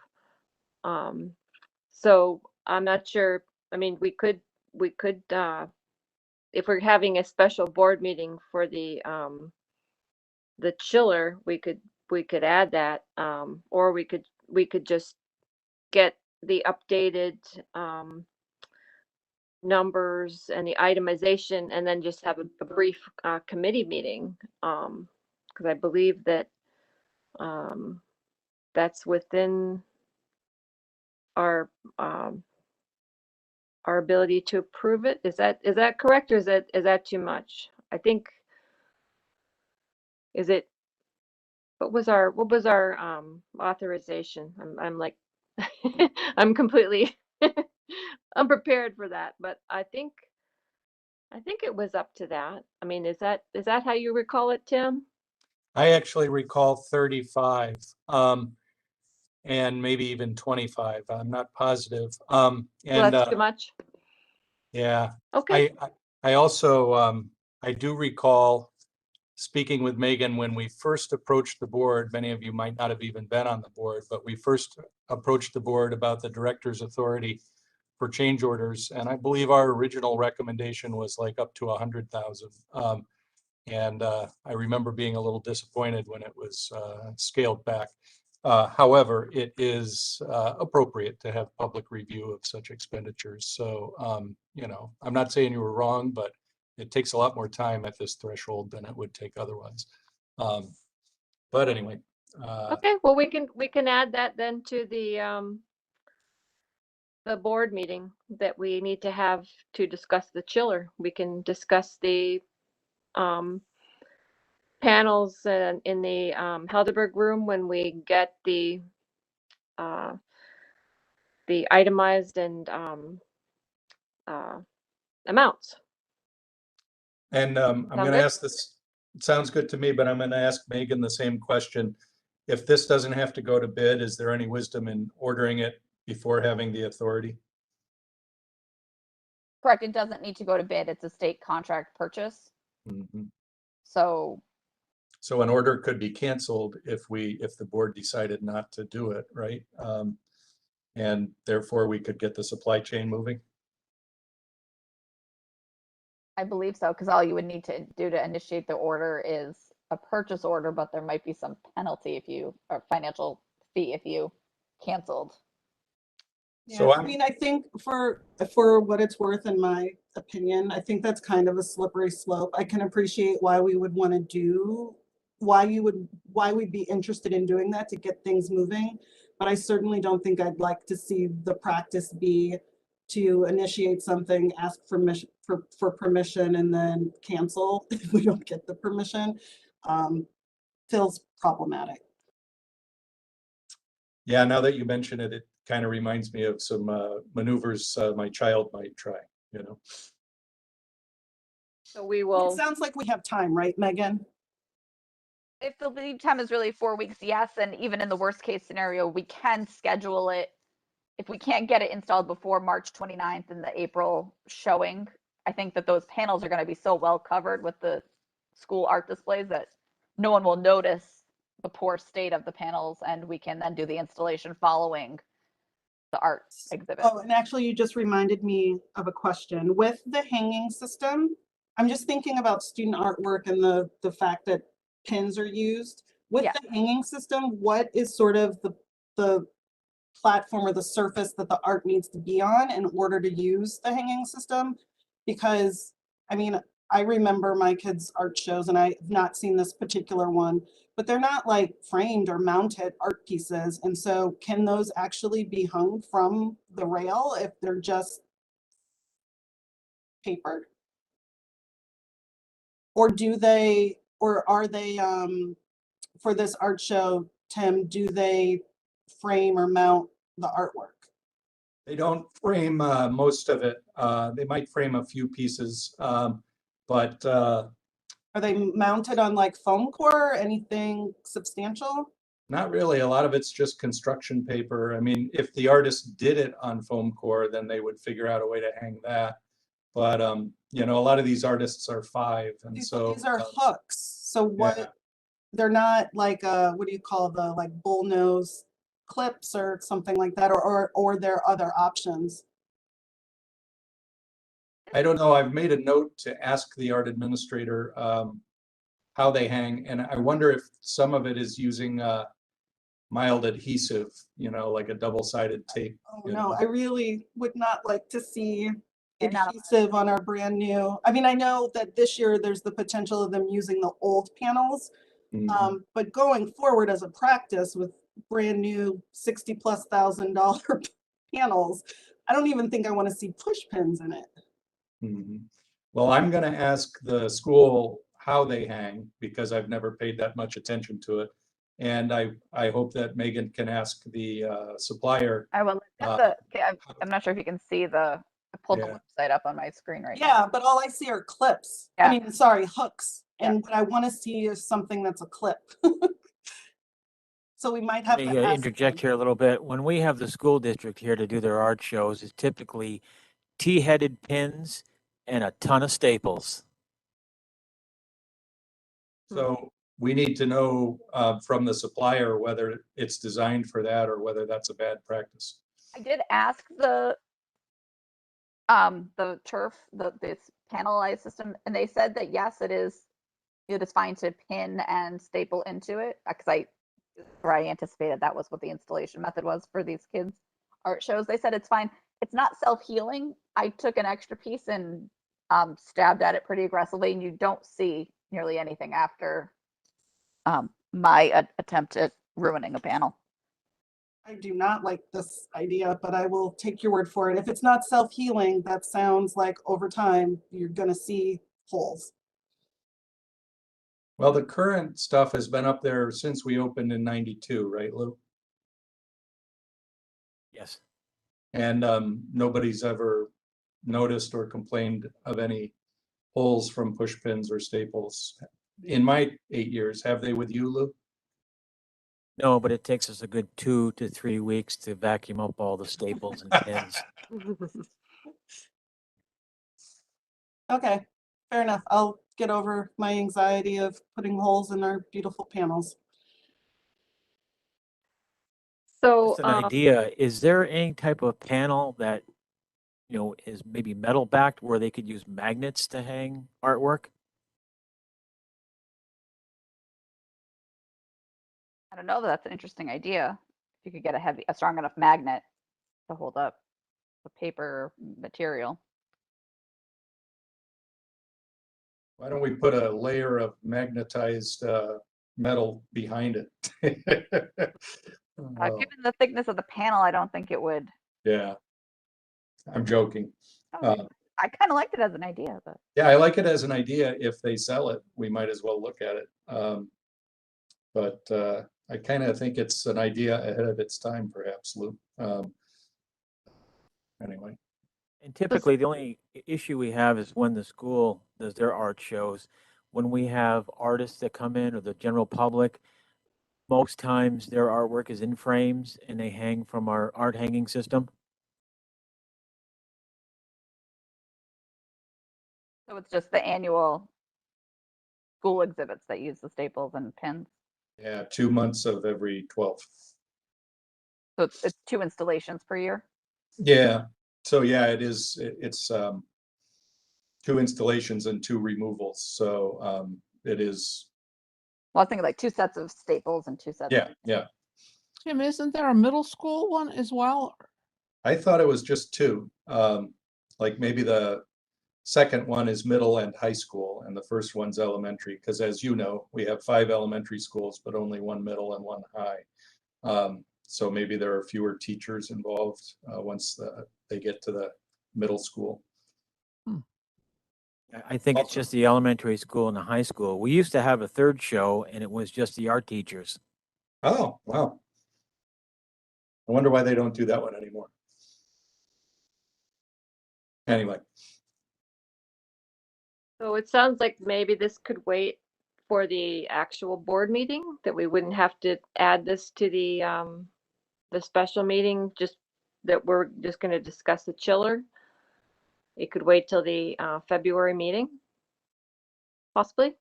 S1: So I'm not sure, I mean, we could, if we're having a special board meeting for the chiller, we could add that, or we could just get the updated, numbers and the itemization and then just have a brief, committee meeting. Cause I believe that, that's within our, our ability to approve it. Is that correct, or is that too much? I think, is it, what was our authorization? I'm like, I'm completely unprepared for that, but I think it was up to that. I mean, is that how you recall it, Tim?
S4: I actually recall 35, and maybe even 25. I'm not positive.
S1: Well,
S4: And
S1: that's too much.
S4: yeah,
S1: Okay.
S4: I also, I do recall speaking with Megan when we first approached the board. Many of you might not have even been on the board, but we first approached the board about the director's authority for change orders. And I believe our original recommendation was like up to 100,000. And I remember being a little disappointed when it was scaled back. However, it is appropriate to have public review of such expenditures. So, you know, I'm not saying you were wrong, but it takes a lot more time at this threshold than it would take otherwise. But anyway.
S1: Okay, well, we can add that then to the board meeting that we need to have to discuss the chiller. We can discuss the panels in the Helderberg room when we get the itemized and amounts.
S4: And I'm
S1: Sound
S4: going to
S1: good?
S4: ask this, it sounds good to me, but I'm going to ask Megan the same question. If this doesn't have to go to bid, is there any wisdom in ordering it before having the authority?
S2: Correct. It doesn't need to go to bid. It's a state contract purchase.
S4: Mhm.
S2: So
S4: So an order could be canceled if the board decided not to do it, right? And therefore we could get the supply chain moving.
S2: I believe so, because all you would need to do to initiate the order is a purchase order, but there might be some penalty or financial fee if you canceled.
S4: So
S5: Yeah, I
S4: I'm-
S5: mean, I think for what it's worth, in my opinion, I think that's kind of a slippery slope. I can appreciate why we would want to do, why we'd be interested in doing that to get things moving. But I certainly don't think I'd like to see the practice be to initiate something, ask for permission, and then cancel if we don't get the permission. Feels problematic.
S4: Yeah, now that you mention it, it kind of reminds me of some maneuvers my child might try, you know.
S1: So we
S5: It
S1: will,
S5: sounds like we have time, right, Megan?
S2: If the lead time is really 4 weeks, yes, and even in the worst case scenario, we can schedule it. If we can't get it installed before March 29th in the April showing, I think that those panels are going to be so well covered with the school art displays that no one will notice the poor state of the panels, and we can then do the installation following the art exhibit.
S5: Oh, and actually, you just reminded me of a question. With the hanging system, I'm just thinking about student artwork and the fact that pins are used. With
S2: Yeah.
S5: the hanging system, what is sort of the platform or the surface that the art needs to be on in order to use the hanging system? Because, I mean, I remember my kids' art shows, and I've not seen this particular one, but they're not like framed or mounted art pieces. And so can those actually be hung from the rail if they're just papered? Or are they, for this art show, Tim, do they frame or mount the artwork?
S4: They don't frame most of it. They might frame a few pieces, but
S5: Are they mounted on like foam core or anything substantial?
S4: not really. A lot of it's just construction paper. I mean, if the artist did it on foam core, then they would figure out a way to hang that. But, you know, a lot of these artists are 5, and
S5: These
S4: so.
S5: these are hooks. So
S4: Yeah.
S5: what, they're not like, what do you call the, like bullnose clips or something like that, or there are other options?
S4: I don't know. I've made a note to ask the art administrator how they hang, and I wonder if some of it is using mild adhesive, you know, like a double-sided tape.
S5: Oh,
S4: you
S5: no,
S4: know.
S5: I really would not like to see
S2: They're not-
S5: adhesive on our brand new. I mean, I know that this year there's the potential of them using the old panels.
S4: Mhm.
S5: But going forward as a practice with brand new $60,000+ panels, I don't even think I want to see push pins in it.
S4: Mhm. Well, I'm gonna ask the school how they hang, because I've never paid that much attention to it. And I hope that Megan can ask the supplier.
S2: I will. Okay, I'm not sure if you can see I pulled
S4: Yeah.
S2: the website up on my screen right now.
S5: Yeah, but all I see are clips. I
S2: Yeah.
S5: mean, sorry, hooks.
S2: Yeah.
S5: And what I want to see is something that's a clip. So we might have
S6: Let
S5: to
S6: me
S5: ask
S6: interject
S5: them.
S6: here a little bit. When we have the school district here to do their art shows, it's typically T-headed pins and a ton of staples.
S4: So we need to know from the supplier whether it's designed for that or whether that's a bad practice.
S2: I did ask the turf, this panelized system, and they said that yes, it is fine to pin and staple into it, because I anticipated that was what the installation method was for these kids' art shows. They said it's fine. It's not self-healing. I took an extra piece and stabbed at it pretty aggressively, and you don't see nearly anything after my attempt at ruining a panel.
S5: I do not like this idea, but I will take your word for it. If it's not self-healing, that sounds like over time, you're gonna see holes.
S4: Well, the current stuff has been up there since we opened in 92, right, Lou?
S6: Yes.
S4: And nobody's ever noticed or complained of any holes from push pins or staples. In my 8 years, have they with you, Lou?
S6: No, but it takes us a good 2 to 3 weeks to vacuum up all the staples and pins.
S5: Okay, fair enough. I'll get over my anxiety of putting holes in our beautiful panels.
S1: So,
S6: Just an idea, is there any type of panel that, you know, is maybe metal backed where they could use magnets to hang artwork?
S2: I don't know, that's an interesting idea. If you could get a strong enough magnet to hold up the paper material.
S4: Why don't we put a layer of magnetized metal behind it? Oh,
S2: Given the thickness of the panel, I don't think it would.
S4: yeah, I'm joking.
S2: Oh, I kind of liked it as an idea, but
S4: Yeah, I like it as an idea. If they sell it, we might as well look at it. But I kind of think it's an idea ahead of its time, perhaps, Lou. Anyway,
S6: And typically, the only issue we have is when the school does their art shows. When we have artists that come in or the general public, most times their artwork is in frames and they hang from our art hanging system.
S2: so it's just the annual school exhibits that use the staples and pins.
S4: yeah, 2 months of every 12.
S2: So it's 2 installations per year.
S4: Yeah, so yeah, it's 2 installations and 2 removals. So it is,
S2: Well, I was thinking like 2 sets of staples and 2 sets.
S4: yeah.
S7: Jim, isn't there a middle school one as well?
S4: I thought it was just 2. Like maybe the second one is middle and high school, and the first one's elementary, because as you know, we have 5 elementary schools, but only 1 middle and 1 high. So maybe there are fewer teachers involved once they get to the middle school.
S6: I think it's
S4: Also-
S6: just the elementary school and the high school. We used to have a third show and it was just the art teachers.
S4: Oh, wow. I wonder why they don't do that one anymore. Anyway,
S1: so it sounds like maybe this could wait for the actual board meeting, that we wouldn't have to add this to the special meeting, just that we're just gonna discuss the chiller. it could wait till the February meeting, possibly,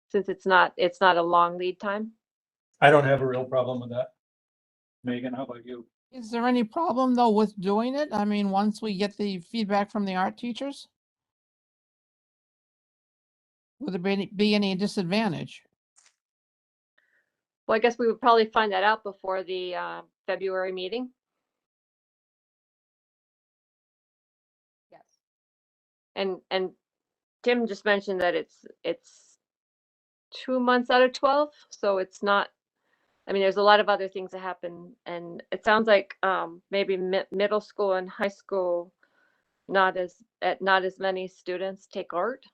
S1: since it's not a long lead time.
S4: I don't have a real problem with that. Megan, how about you?
S7: Is there any problem though with doing it? I mean, once we get the feedback from the art teachers? Would there be any disadvantage?
S1: Well, I guess we would probably find that out before the February meeting.
S2: Yes.
S1: And Tim just mentioned that it's 2 months out of 12, so it's not. I mean, there's a lot of other things that happen, and it sounds like maybe middle school and high school not as many students take art,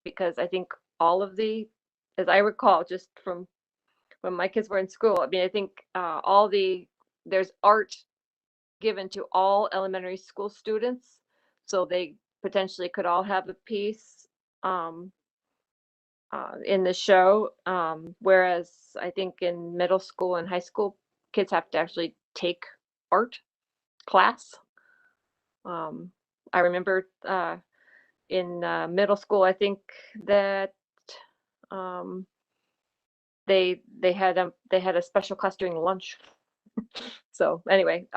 S1: because I think all of the, as I recall, just from when my kids were in school, I mean, I think there's art given to all elementary school students, so they potentially could all have a piece in the show. Whereas I think in middle school and high school, kids have to actually take art class. I remember in middle school, I think that they had a special class during lunch. So anyway,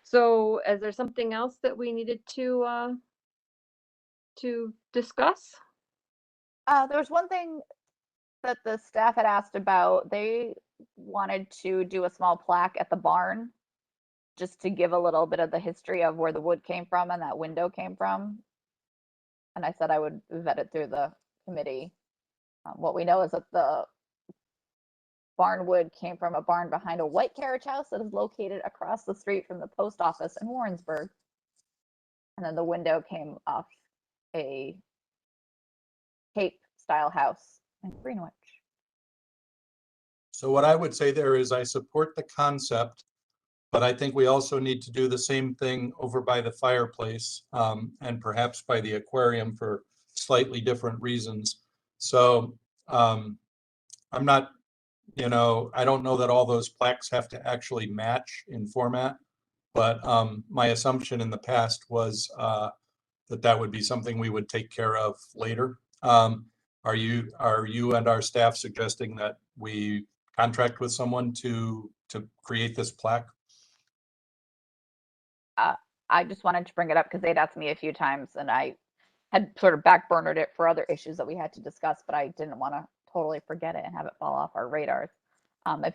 S1: so is there something else that we needed to discuss?
S2: There was one thing that the staff had asked about. They wanted to do a small plaque at the barn just to give a little bit of the history of where the wood came from and that window came from. And I said I would vet it through the committee. What we know is that the barn wood came from a barn behind a white carriage house that is located across the street from the post office in Warrensburg. And then the window came off a Cape style house in Greenwich.
S4: So what I would say there is I support the concept, but I think we also need to do the same thing over by the fireplace, and perhaps by the aquarium for slightly different reasons. So I'm not, I don't know that all those plaques have to actually match in format, but my assumption in the past was that would be something we would take care of later. Are you and our staff suggesting that we contract with someone to create this plaque?
S2: I just wanted to bring it up because they'd asked me a few times and I had sort of backburnered it for other issues that we had to discuss, but I didn't want to totally forget it and have it fall off our radars. If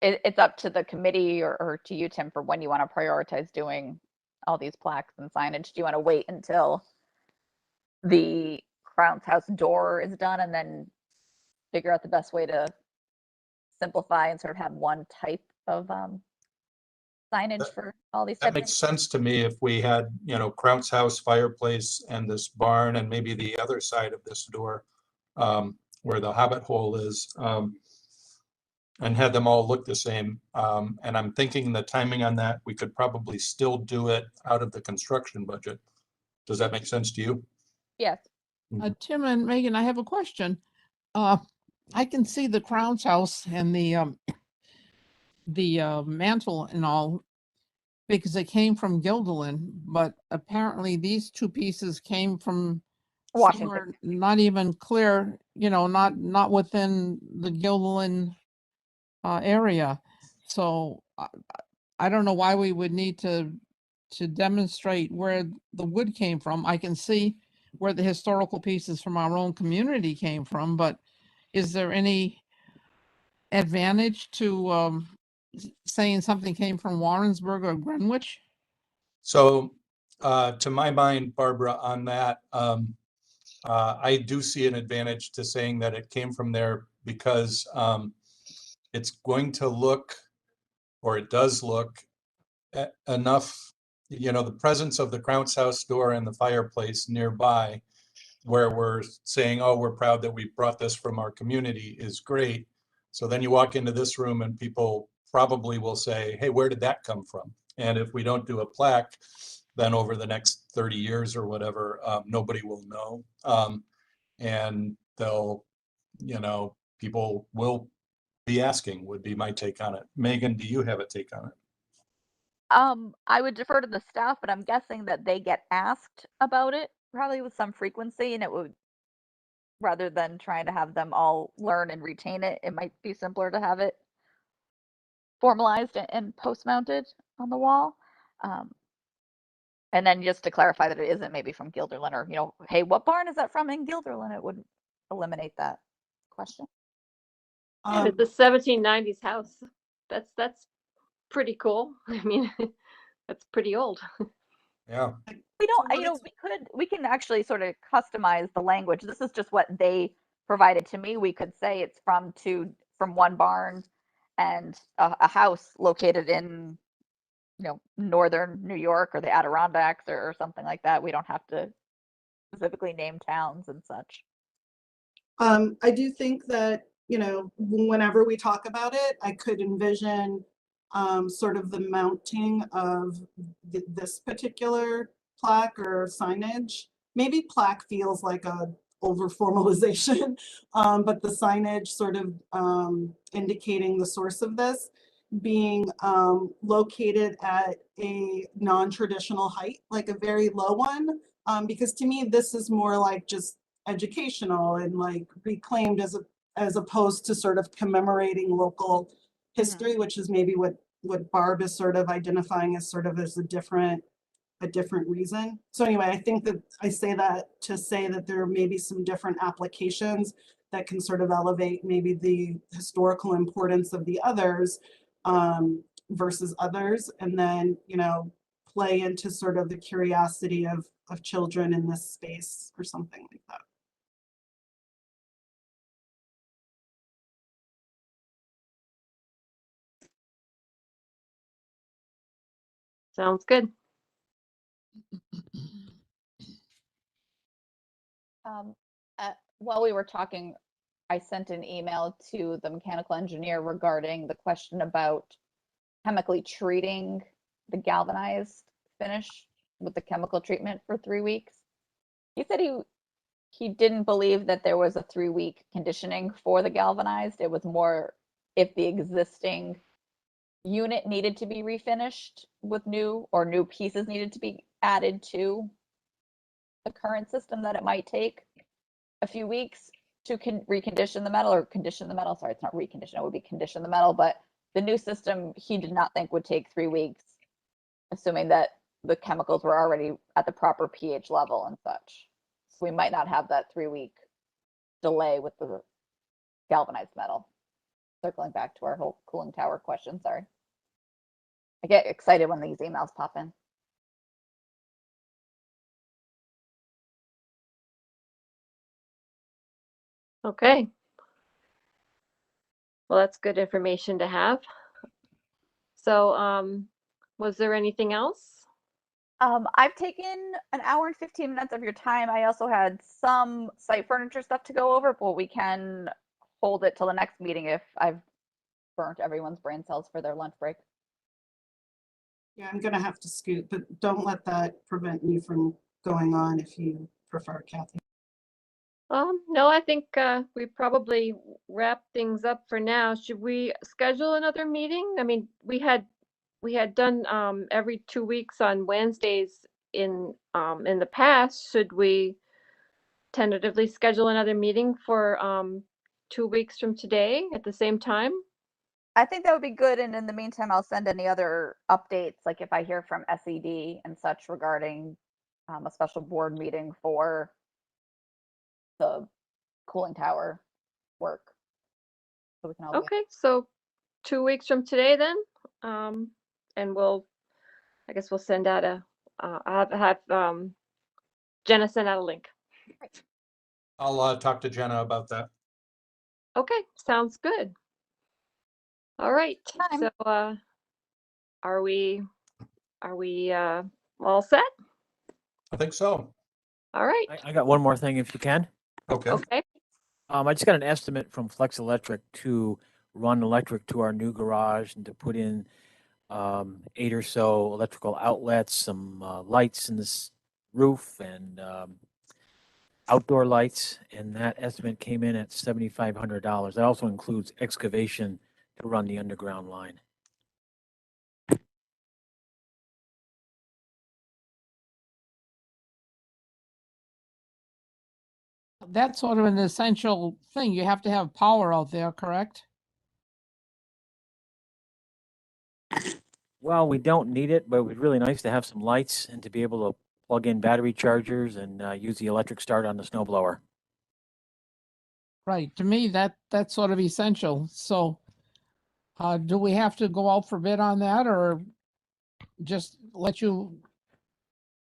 S2: it's up to the committee or to you, Tim, for when you want to prioritize doing all these plaques and signage. Do you want to wait until the Crown's House door is done and then figure out the best way to simplify and sort of have one type of signage for all these
S4: That
S2: types
S4: makes sense to me if we had, Crown's House, fireplace, and this barn, and maybe the other side of this door, where the hobbit hole is, and had them all look the same. And I'm thinking the timing on that, we could probably still do it out of the construction budget. Does that make sense to you?
S2: Yes.
S7: Tim and Megan, I have a question. I can see the Crown's House and the mantle and all because it came from Guilderland, but apparently these two pieces came from
S2: Washington.
S7: somewhere not even clear, not within the Guilderland area. So I don't know why we would need to demonstrate where the wood came from. I can see where the historical pieces from our own community came from, but is there any advantage to saying something came from Warrensburg or Greenwich?
S4: So, to my mind, Barbara, on that, I do see an advantage to saying that it came from there because it's going to look, or it does look enough, the presence of the Crown's House door and the fireplace nearby where we're saying, oh, we're proud that we brought this from our community is great. So then you walk into this room and people probably will say, hey, where did that come from? And if we don't do a plaque, then over the next 30 years or whatever, nobody will know. And they'll, people will be asking, would be my take on it. Megan, do you have a take on it?
S2: I would defer to the staff, but I'm guessing that they get asked about it probably with some frequency, and it would, rather than trying to have them all learn and retain it, it might be simpler to have it formalized and post-mounted on the wall. And then just to clarify that it isn't maybe from Guilderland, or, hey, what barn is that from in Guilderland? It would eliminate that question.
S1: And it's a 1790s house. That's pretty cool. I mean, that's pretty old.
S4: Yeah.
S2: We don't,
S5: So what
S2: we can actually sort of customize the language. This is just what they provided to me. We could say it's from one barn and a house located in, northern New York or the Adirondacks or something like that. We don't have to specifically name towns and such.
S5: I do think that, whenever we talk about it, I could envision sort of the mounting of this particular plaque or signage. Maybe plaque feels like a over formalization, but the signage sort of indicating the source of this being located at a non-traditional height, like a very low one, because to me, this is more like just educational and like reclaimed as opposed to sort of commemorating local history, which is maybe what Barb is sort of identifying as sort of as a different reason. So anyway, I think that I say that to say that there may be some different applications that can sort of elevate maybe the historical importance of the others versus others, and then, play into sort of the curiosity of children in this space or something like that.
S1: Sounds good.
S2: While we were talking, I sent an email to the mechanical engineer regarding the question about chemically treating the galvanized finish with the chemical treatment for 3 weeks. He said he didn't believe that there was a 3-week conditioning for the galvanized. It was more if the existing unit needed to be refinished with new pieces needed to be added to the current system, that it might take a few weeks to recondition the metal, or condition the metal. Sorry, it's not recondition, it would be condition the metal, but the new system he did not think would take 3 weeks, assuming that the chemicals were already at the proper pH level and such. So we might not have that 3-week delay with the galvanized metal. Circling back to our whole cooling tower question, sorry. I get excited when these emails pop in.
S1: Okay. Well, that's good information to have. So, was there anything else?
S2: I've taken an hour and 15 minutes of your time. I also had some site furniture stuff to go over, but we can hold it till the next meeting if I've burnt everyone's brain cells for their lunch break.
S5: Yeah, I'm gonna have to scoot, but don't let that prevent me from going on if you prefer, Kathy.
S1: No, I think we probably wrap things up for now. Should we schedule another meeting? I mean, we had done every 2 weeks on Wednesdays in the past. Should we tentatively schedule another meeting for 2 weeks from today at the same time?
S2: I think that would be good. And in the meantime, I'll send any other updates, like if I hear from SED and such regarding a special board meeting for the cooling tower work. So we can all
S1: Okay, so 2 weeks from today then, and I guess we'll send out have Jenna send out a link.
S4: I'll talk to Jenna about that.
S1: Okay, sounds good. All right,
S2: Time.
S1: so are we all set?
S4: I think so.
S1: All right,
S6: I got one more thing if you can.
S4: Okay.
S1: okay,
S6: I just got an estimate from Flex Electric to run electric to our new garage and to put in 8 or so electrical outlets, some lights in this roof, and outdoor lights. And that estimate came in at $7,500. That also includes excavation to run the underground line.
S7: That's sort of an essential thing. You have to have power out there, correct?
S6: Well, we don't need it, but it would be really nice to have some lights and to be able to plug in battery chargers and use the electric start on the snow blower.
S7: Right. To me, that's sort of essential. So, do we have to go out for bid on that, or just let you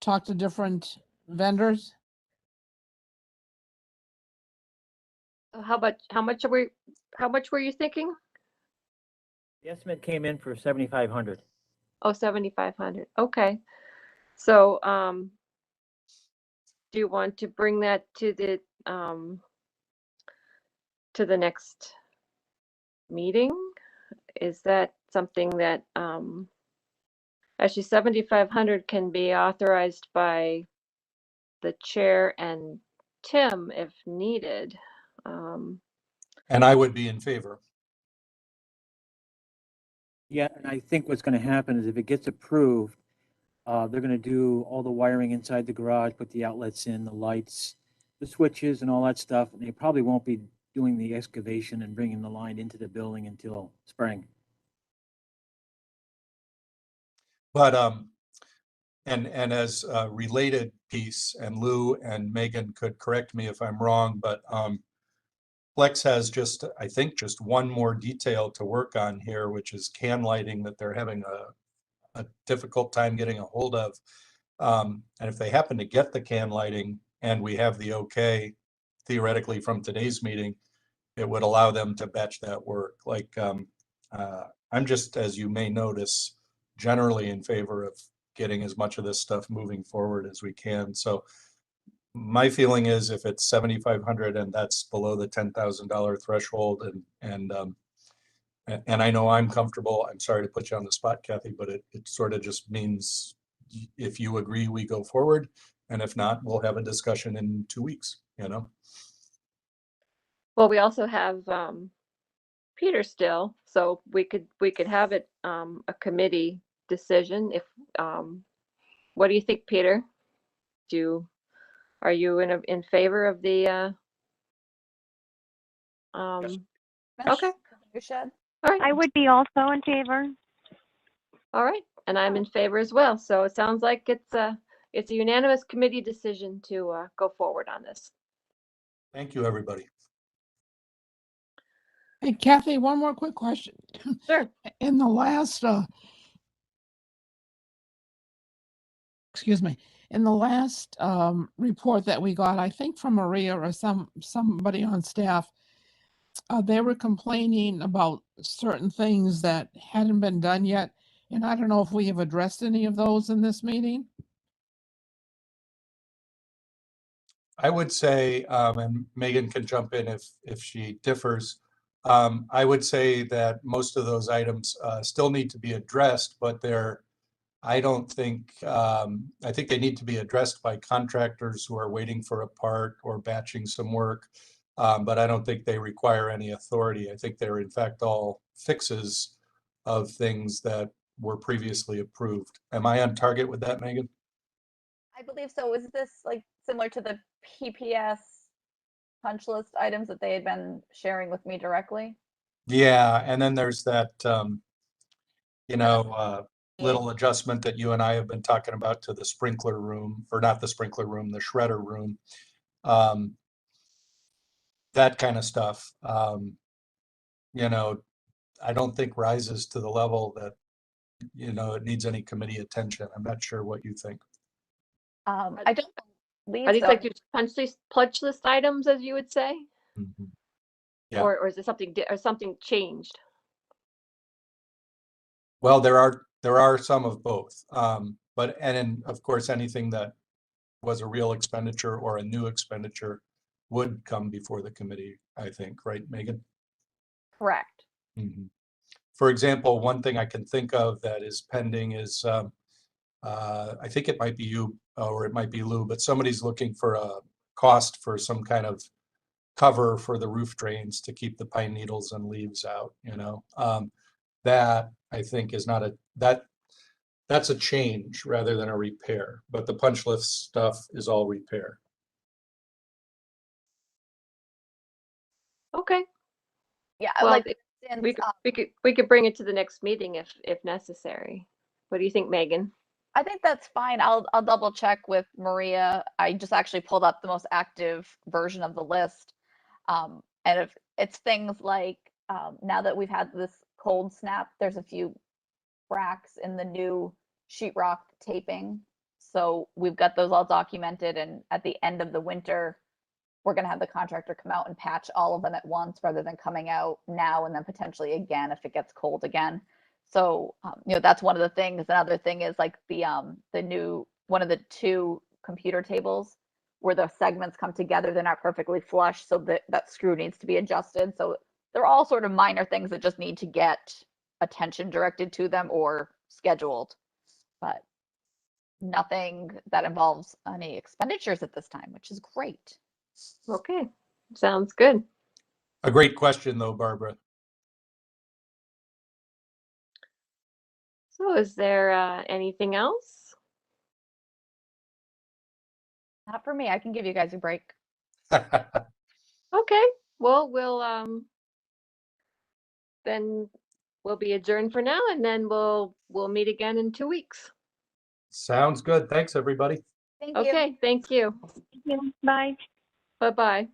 S7: talk to different vendors?
S1: How much were you thinking?
S6: The estimate came in for 7,500.
S1: Oh, 7,500. Okay. So, do you want to bring that to the next meeting? Is that something that, actually 7,500 can be authorized by the chair and Tim if needed.
S4: And I would be in favor.
S6: Yeah, and I think what's going to happen is if it gets approved, they're going to do all the wiring inside the garage, put the outlets in, the lights, the switches and all that stuff. And they probably won't be doing the excavation and bringing the line into the building until spring.
S4: But, and as a related piece, and Lou and Megan could correct me if I'm wrong, but, Flex has just, I think, just one more detail to work on here, which is can lighting that they're having a difficult time getting a hold of. And if they happen to get the can lighting and we have the okay theoretically from today's meeting, it would allow them to batch that work. Like, I'm just, as you may notice, generally in favor of getting as much of this stuff moving forward as we can. So my feeling is if it's 7,500 and that's below the $10,000 threshold, and I know I'm comfortable, I'm sorry to put you on the spot, Kathy, but it sort of just means if you agree, we go forward. And if not, we'll have a discussion in 2 weeks, you know?
S1: Well, we also have, Peter still, so we could have it, a committee decision if, what do you think, Peter? Are you in favor of the, okay,
S2: You should.
S1: all right.
S8: I would be also in favor.
S1: All right, and I'm in favor as well. So it sounds like it's a unanimous committee decision to go forward on this.
S4: Thank you, everybody.
S7: Hey, Kathy, one more quick question.
S1: Sure.
S7: In the last, excuse me, in the last report that we got, I think from Maria or somebody on staff, they were complaining about certain things that hadn't been done yet. And I don't know if we have addressed any of those in this meeting.
S4: I would say, and Megan can jump in if she differs. I would say that most of those items still need to be addressed, but I don't think, I think they need to be addressed by contractors who are waiting for a part or batching some work. But I don't think they require any authority. I think they're in fact all fixes of things that were previously approved. Am I on target with that, Megan?
S2: I believe so. Was this like similar to the PPS punch list items that they had been sharing with me directly?
S4: Yeah, and then there's that, little adjustment that you and I have been talking about to the sprinkler room, or not the sprinkler room, the shredder room. That kind of stuff, I don't think rises to the level that, it needs any committee attention. I'm not sure what you think.
S2: I don't believe
S1: Are these
S2: so.
S1: like just punch list items, as you would say?
S4: Mhm. Yeah.
S1: Or is it something changed?
S4: Well, there are some of both. But, and then, of course, anything that was a real expenditure or a new expenditure would come before the committee, I think, right, Megan?
S2: Correct.
S4: Mhm. For example, one thing I can think of that is pending is, I think it might be you or it might be Lou, but somebody's looking for a cost for some kind of cover for the roof drains to keep the pine . And leaves out, that I think is not that's a change rather than a repair, but the punch list stuff is all repair.
S2: Yeah,
S1: Well,
S2: like
S1: we
S2: since,
S1: we could bring it to the next meeting if necessary. What do you think, Megan?
S2: I think that's fine. I'll double check with Maria. I just actually pulled up the most active version of the list. And if it's things like now that we've had this cold snap, there's a few cracks in the new sheetrock taping. So we've got those all documented, and at the end of the winter, we're going to have the contractor come out and patch all of them at once rather than coming out now and then potentially again if it gets cold again. So that's one of the things. Another thing is like the new one of the two computer tables where the segments come together. They're not perfectly flush, so that screw needs to be adjusted. So they're all sort of minor things that just need to get attention directed to them or scheduled, but nothing that involves any expenditures at this time, which is great.
S1: Okay, sounds good.
S4: A great question though, Barbara.
S1: So is there anything else?
S2: Not for me. I can give you guys a break.
S1: Okay, well, then we'll be adjourned for now, and then we'll meet again in 2 weeks.
S4: Sounds good. Thanks, everybody.
S2: Thank you.
S1: Okay, thank you.
S3: Thank you. Bye.
S1: Bye-bye.